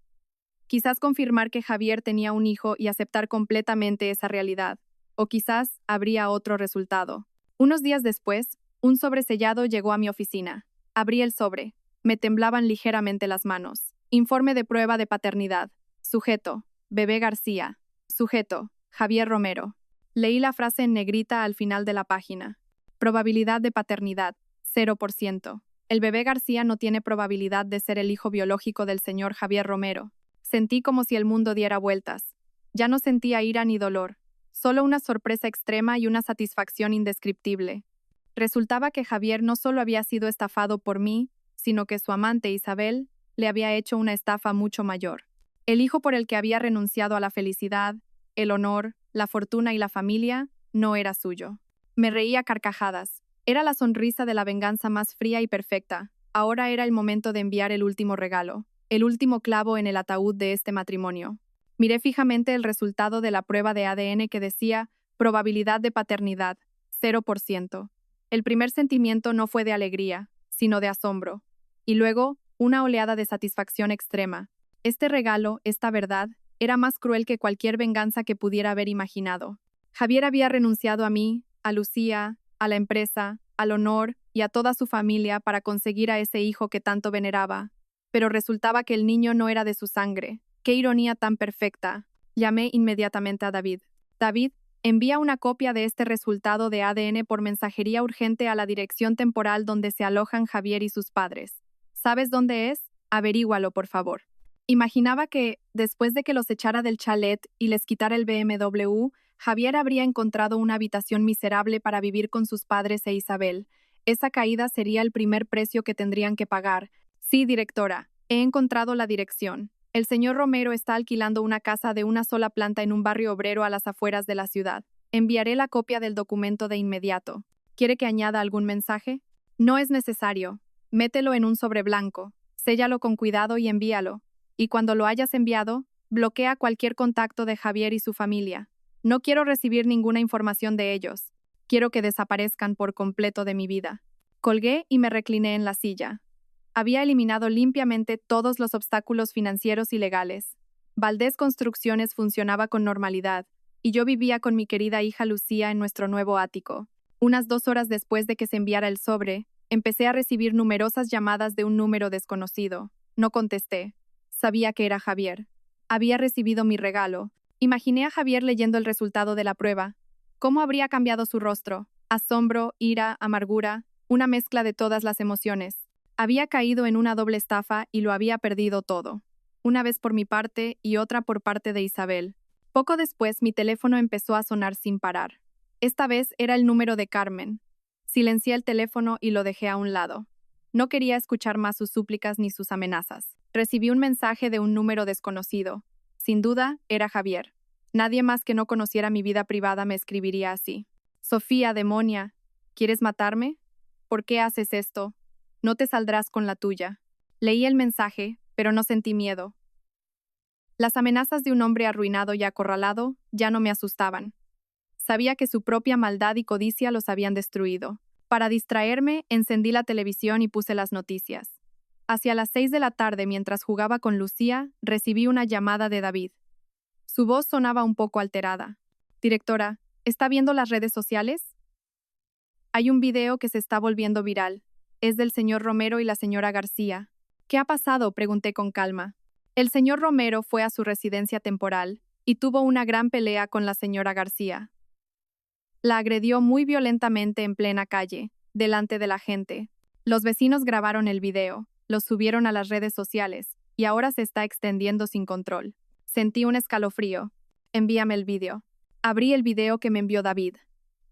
Quizás confirmar que Javier tenía un hijo y aceptar completamente esa realidad. O quizás habría otro resultado. Unos días después, un sobresellado llegó a mi oficina. Abrí el sobre. Me temblaban ligeramente las manos. Informe de prueba de paternidad. Sujeto: Bebé García. Sujeto: Javier Romero. Leí la frase en negrita al final de la página. Probabilidad de paternidad: 0%. El bebé García no tiene probabilidad de ser el hijo biológico del señor Javier Romero. Sentí como si el mundo diera vueltas. Ya no sentía ira ni dolor, solo una sorpresa extrema y una satisfacción indescriptible. Resultaba que Javier no solo había sido estafado por mí, sino que su amante Isabel le había hecho una estafa mucho mayor. El hijo por el que había renunciado a la felicidad, el honor, la fortuna y la familia, no era suyo. Me reía a carcajadas. Era la sonrisa de la venganza más fría y perfecta. Ahora era el momento de enviar el último regalo, el último clavo en el ataúd de este matrimonio. Miré fijamente el resultado de la prueba de ADN que decía probabilidad de paternidad, 0%. El primer sentimiento no fue de alegría, sino de asombro. Y luego, una oleada de satisfacción extrema. Este regalo, esta verdad, era más cruel que cualquier venganza que pudiera haber imaginado. Javier había renunciado a mí, a Lucía, a la empresa, al honor y a toda su familia para conseguir a ese hijo que tanto veneraba. Pero resultaba que el niño no era de su sangre. ¡Qué ironía tan perfecta! Llamé inmediatamente a David. David, envía una copia de este resultado de ADN por mensajería urgente a la dirección temporal donde se alojan Javier y sus padres. ¿Sabes dónde es? Averígualo, por favor. Imaginaba que, después de que los echara del chalet y les quitara el BMW, Javier habría encontrado una habitación miserable para vivir con sus padres e Isabel. Esa caída sería el primer precio que tendrían que pagar. Sí, directora, he encontrado la dirección. El señor Romero está alquilando una casa de una sola planta en un barrio obrero a las afueras de la ciudad. Enviaré la copia del documento de inmediato. ¿Quiere que añada algún mensaje? No es necesario. Mételo en un sobre blanco, séllalo con cuidado y envíalo. Y cuando lo hayas enviado, bloquea cualquier contacto de Javier y su familia. No quiero recibir ninguna información de ellos. Quiero que desaparezcan por completo de mi vida. Colgué y me recliné en la silla. Había eliminado limpiamente todos los obstáculos financieros y legales. Valdés Construcciones funcionaba con normalidad, y yo vivía con mi querida hija Lucía en nuestro nuevo ático. Unas 2 horas después de que se enviara el sobre, empecé a recibir numerosas llamadas de un número desconocido. No contesté. Sabía que era Javier. Había recibido mi regalo. Imaginé a Javier leyendo el resultado de la prueba. ¿Cómo habría cambiado su rostro? Asombro, ira, amargura, una mezcla de todas las emociones. Había caído en una doble estafa y lo había perdido todo. Una vez por mi parte y otra por parte de Isabel. Poco después mi teléfono empezó a sonar sin parar. Esta vez era el número de Carmen. Silencié el teléfono y lo dejé a un lado. No quería escuchar más sus súplicas ni sus amenazas. Recibí un mensaje de un número desconocido. Sin duda, era Javier. Nadie más que no conociera mi vida privada me escribiría así. Sofía, demonia, ¿quieres matarme? ¿Por qué haces esto? No te saldrás con la tuya. Leí el mensaje, pero no sentí miedo. Las amenazas de un hombre arruinado y acorralado ya no me asustaban. Sabía que su propia maldad y codicia los habían destruido. Para distraerme, encendí la televisión y puse las noticias. Hacia las 6 de la tarde, mientras jugaba con Lucía, recibí una llamada de David. Su voz sonaba un poco alterada. Directora, ¿está viendo las redes sociales? Hay un video que se está volviendo viral. Es del señor Romero y la señora García. ¿Qué ha pasado?, pregunté con calma. El señor Romero fue a su residencia temporal y tuvo una gran pelea con la señora García. La agredió muy violentamente en plena calle, delante de la gente. Los vecinos grabaron el video, lo subieron a las redes sociales, y ahora se está extendiendo sin control. Sentí un escalofrío. Envíame el video. Abrí el video que me envió David.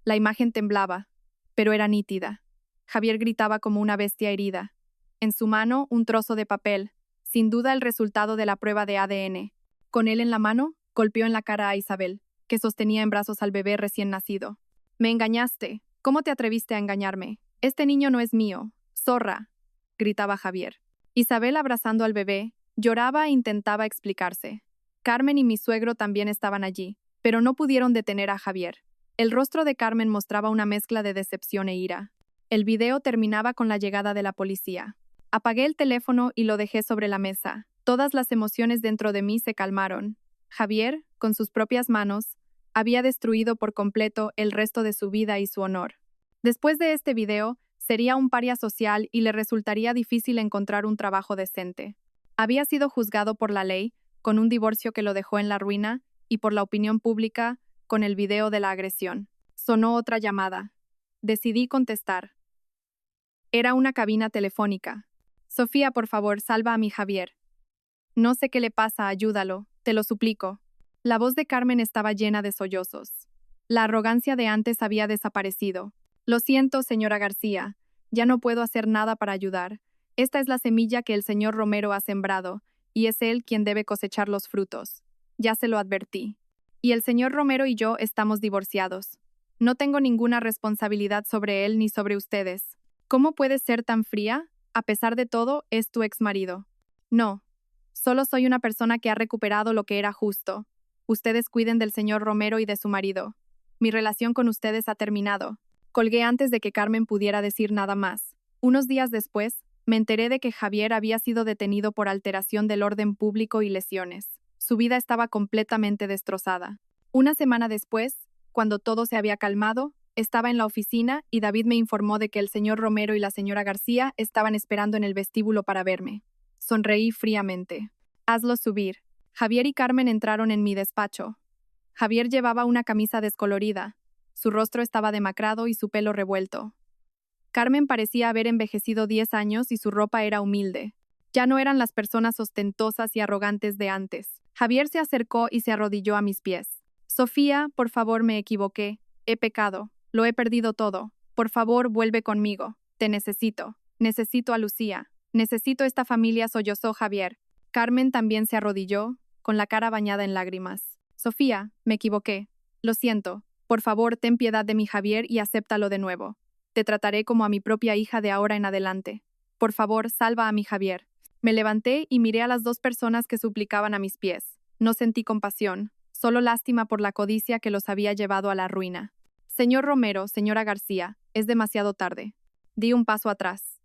La imagen temblaba, pero era nítida. Javier gritaba como una bestia herida. En su mano, un trozo de papel, sin duda el resultado de la prueba de ADN. Con él en la mano, golpeó en la cara a Isabel, que sostenía en brazos al bebé recién nacido. «Me engañaste. ¿Cómo te atreviste a engañarme? Este niño no es mío. Zorra», gritaba Javier. Isabel, abrazando al bebé, lloraba e intentaba explicarse. Carmen y mi suegro también estaban allí, pero no pudieron detener a Javier. El rostro de Carmen mostraba una mezcla de decepción e ira. El video terminaba con la llegada de la policía. Apagué el teléfono y lo dejé sobre la mesa. Todas las emociones dentro de mí se calmaron. Javier, con sus propias manos, había destruido por completo el resto de su vida y su honor. Después de este video, sería un paria social y le resultaría difícil encontrar un trabajo decente. Había sido juzgado por la ley, con un divorcio que lo dejó en la ruina, y por la opinión pública, con el video de la agresión. Sonó otra llamada. Decidí contestar. Era una cabina telefónica. «Sofía, por favor, salva a mi Javier. No sé qué le pasa, ayúdalo, te lo suplico». La voz de Carmen estaba llena de sollozos. La arrogancia de antes había desaparecido. «Lo siento, señora García. Ya no puedo hacer nada para ayudar. Esta es la semilla que el señor Romero ha sembrado, y es él quien debe cosechar los frutos. Ya se lo advertí. Y el señor Romero y yo estamos divorciados. No tengo ninguna responsabilidad sobre él ni sobre ustedes. ¿Cómo puedes ser tan fría? A pesar de todo, es tu exmarido». «No. Solo soy una persona que ha recuperado lo que era justo. Ustedes cuiden del señor Romero y de su marido. Mi relación con ustedes ha terminado». Colgué antes de que Carmen pudiera decir nada más. Unos días después, me enteré de que Javier había sido detenido por alteración del orden público y lesiones. Su vida estaba completamente destrozada. Una semana después, cuando todo se había calmado, estaba en la oficina y David me informó de que el señor Romero y la señora García estaban esperando en el vestíbulo para verme. Sonreí fríamente. «Hazlo subir». Javier y Carmen entraron en mi despacho. Javier llevaba una camisa descolorida. Su rostro estaba demacrado y su pelo revuelto. Carmen parecía haber envejecido 10 años y su ropa era humilde. Ya no eran las personas ostentosas y arrogantes de antes. Javier se acercó y se arrodilló a mis pies. «Sofía, por favor, me equivoqué. He pecado. Lo he perdido todo. Por favor, vuelve conmigo. Te necesito. Necesito a Lucía. Necesito esta familia», sollozó Javier. Carmen también se arrodilló, con la cara bañada en lágrimas. «Sofía, me equivoqué. Lo siento. Por favor, ten piedad de mi Javier y acéptalo de nuevo. Te trataré como a mi propia hija de ahora en adelante. Por favor, salva a mi Javier». Me levanté y miré a las dos personas que suplicaban a mis pies. No sentí compasión, solo lástima por la codicia que los había llevado a la ruina. «Señor Romero, señora García, es demasiado tarde». Di un paso atrás.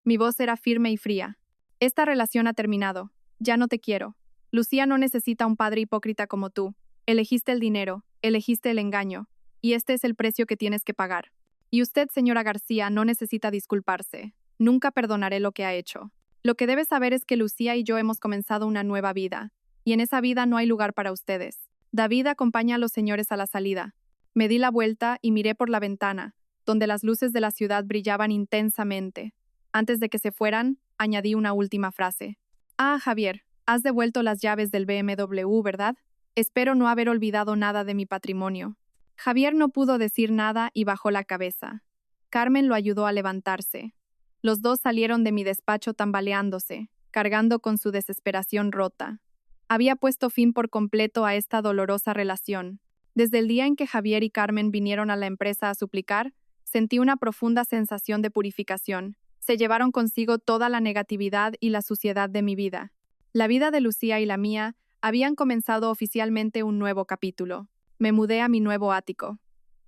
Mi voz era firme y fría. «Esta relación ha terminado. Ya no te quiero. Lucía no necesita un padre hipócrita como tú. Elegiste el dinero, elegiste el engaño, y este es el precio que tienes que pagar. Y usted, señora García, no necesita disculparse. Nunca perdonaré lo que ha hecho. Lo que debe saber es que Lucía y yo hemos comenzado una nueva vida, y en esa vida no hay lugar para ustedes. David acompaña a los señores a la salida». Me di la vuelta y miré por la ventana, donde las luces de la ciudad brillaban intensamente. Antes de que se fueran, añadí una última frase. «Ah, Javier, has devuelto las llaves del BMW, ¿verdad? Espero no haber olvidado nada de mi patrimonio». Javier no pudo decir nada y bajó la cabeza. Carmen lo ayudó a levantarse. Los dos salieron de mi despacho tambaleándose, cargando con su desesperación rota. Había puesto fin por completo a esta dolorosa relación. Desde el día en que Javier y Carmen vinieron a la empresa a suplicar, sentí una profunda sensación de purificación. Se llevaron consigo toda la negatividad y la suciedad de mi vida. La vida de Lucía y la mía habían comenzado oficialmente un nuevo capítulo. Me mudé a mi nuevo ático.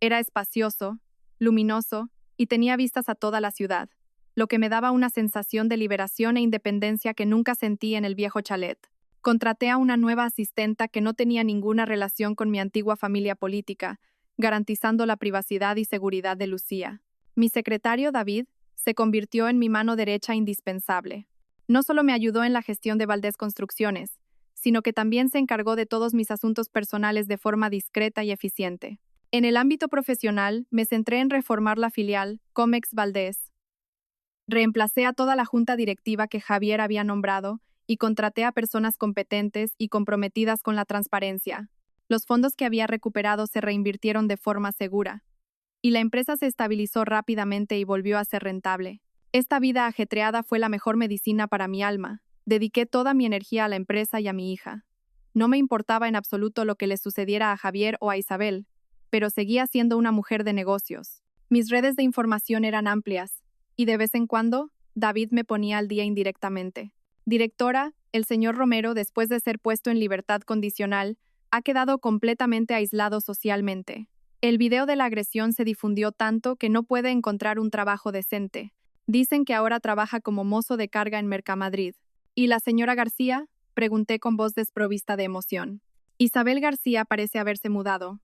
Era espacioso, luminoso y tenía vistas a toda la ciudad, lo que me daba una sensación de liberación e independencia que nunca sentí en el viejo chalet. Contraté a una nueva asistenta que no tenía ninguna relación con mi antigua familia política, garantizando la privacidad y seguridad de Lucía. Mi secretario, David, se convirtió en mi mano derecha indispensable. No solo me ayudó en la gestión de Valdés Construcciones, sino que también se encargó de todos mis asuntos personales de forma discreta y eficiente. En el ámbito profesional, me centré en reformar la filial Comex Valdés. Reemplacé a toda la junta directiva que Javier había nombrado y contraté a personas competentes y comprometidas con la transparencia. Los fondos que había recuperado se reinvirtieron de forma segura, y la empresa se estabilizó rápidamente y volvió a ser rentable. Esta vida ajetreada fue la mejor medicina para mi alma. Dediqué toda mi energía a la empresa y a mi hija. No me importaba en absoluto lo que le sucediera a Javier o a Isabel, pero seguía siendo una mujer de negocios. Mis redes de información eran amplias, y de vez en cuando, David me ponía al día indirectamente. Directora, el señor Romero, después de ser puesto en libertad condicional, ha quedado completamente aislado socialmente. El video de la agresión se difundió tanto que no puede encontrar un trabajo decente. Dicen que ahora trabaja como mozo de carga en Mercamadrid. ¿Y la señora García?, pregunté con voz desprovista de emoción. Isabel García parece haberse mudado.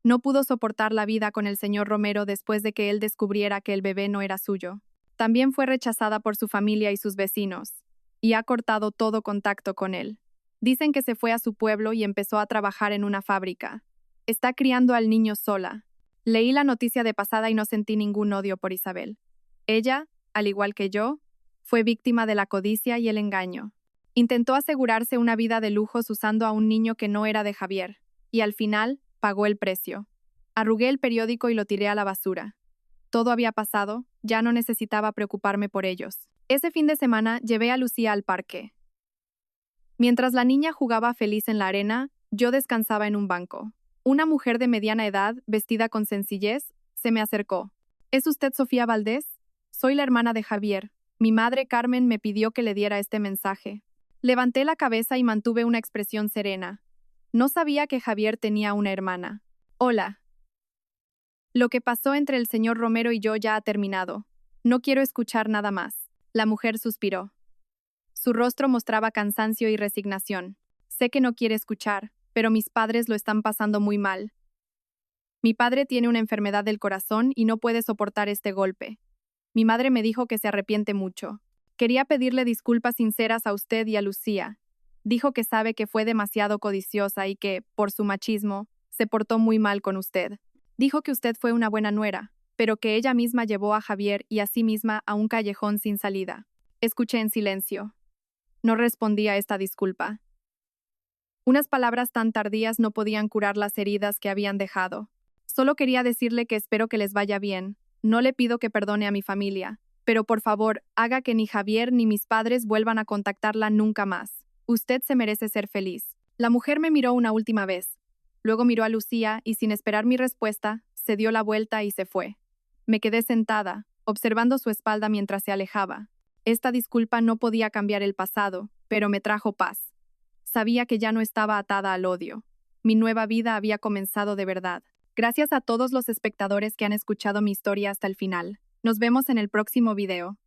No pudo soportar la vida con el señor Romero después de que él descubriera que el bebé no era suyo. También fue rechazada por su familia y sus vecinos, y ha cortado todo contacto con él. Dicen que se fue a su pueblo y empezó a trabajar en una fábrica. Está criando al niño sola. Leí la noticia de pasada y no sentí ningún odio por Isabel. Ella, al igual que yo, fue víctima de la codicia y el engaño. Intentó asegurarse una vida de lujos usando a un niño que no era de Javier, y al final pagó el precio. Arrugué el periódico y lo tiré a la basura. Todo había pasado, ya no necesitaba preocuparme por ellos. Ese fin de semana llevé a Lucía al parque. Mientras la niña jugaba feliz en la arena, yo descansaba en un banco. Una mujer de mediana edad, vestida con sencillez, se me acercó. ¿Es usted Sofía Valdés? Soy la hermana de Javier. Mi madre Carmen me pidió que le diera este mensaje. Levanté la cabeza y mantuve una expresión serena. No sabía que Javier tenía una hermana. Hola. Lo que pasó entre el señor Romero y yo ya ha terminado. No quiero escuchar nada más. La mujer suspiró. Su rostro mostraba cansancio y resignación. Sé que no quiere escuchar, pero mis padres lo están pasando muy mal. Mi padre tiene una enfermedad del corazón y no puede soportar este golpe. Mi madre me dijo que se arrepiente mucho. Quería pedirle disculpas sinceras a usted y a Lucía. Dijo que sabe que fue demasiado codiciosa y que, por su machismo, se portó muy mal con usted. Dijo que usted fue una buena nuera, pero que ella misma llevó a Javier y a sí misma a un callejón sin salida. Escuché en silencio. No respondí a esta disculpa. Unas palabras tan tardías no podían curar las heridas que habían dejado. Solo quería decirle que espero que les vaya bien. No le pido que perdone a mi familia, pero por favor, haga que ni Javier ni mis padres vuelvan a contactarla nunca más. Usted se merece ser feliz. La mujer me miró una última vez. Luego miró a Lucía y, sin esperar mi respuesta, se dio la vuelta y se fue. Me quedé sentada, observando su espalda mientras se alejaba. Esta disculpa no podía cambiar el pasado, pero me trajo paz. Sabía que ya no estaba atada al odio. Mi nueva vida había comenzado de verdad. Gracias a todos los espectadores que han escuchado mi historia hasta el final. Nos vemos en el próximo video.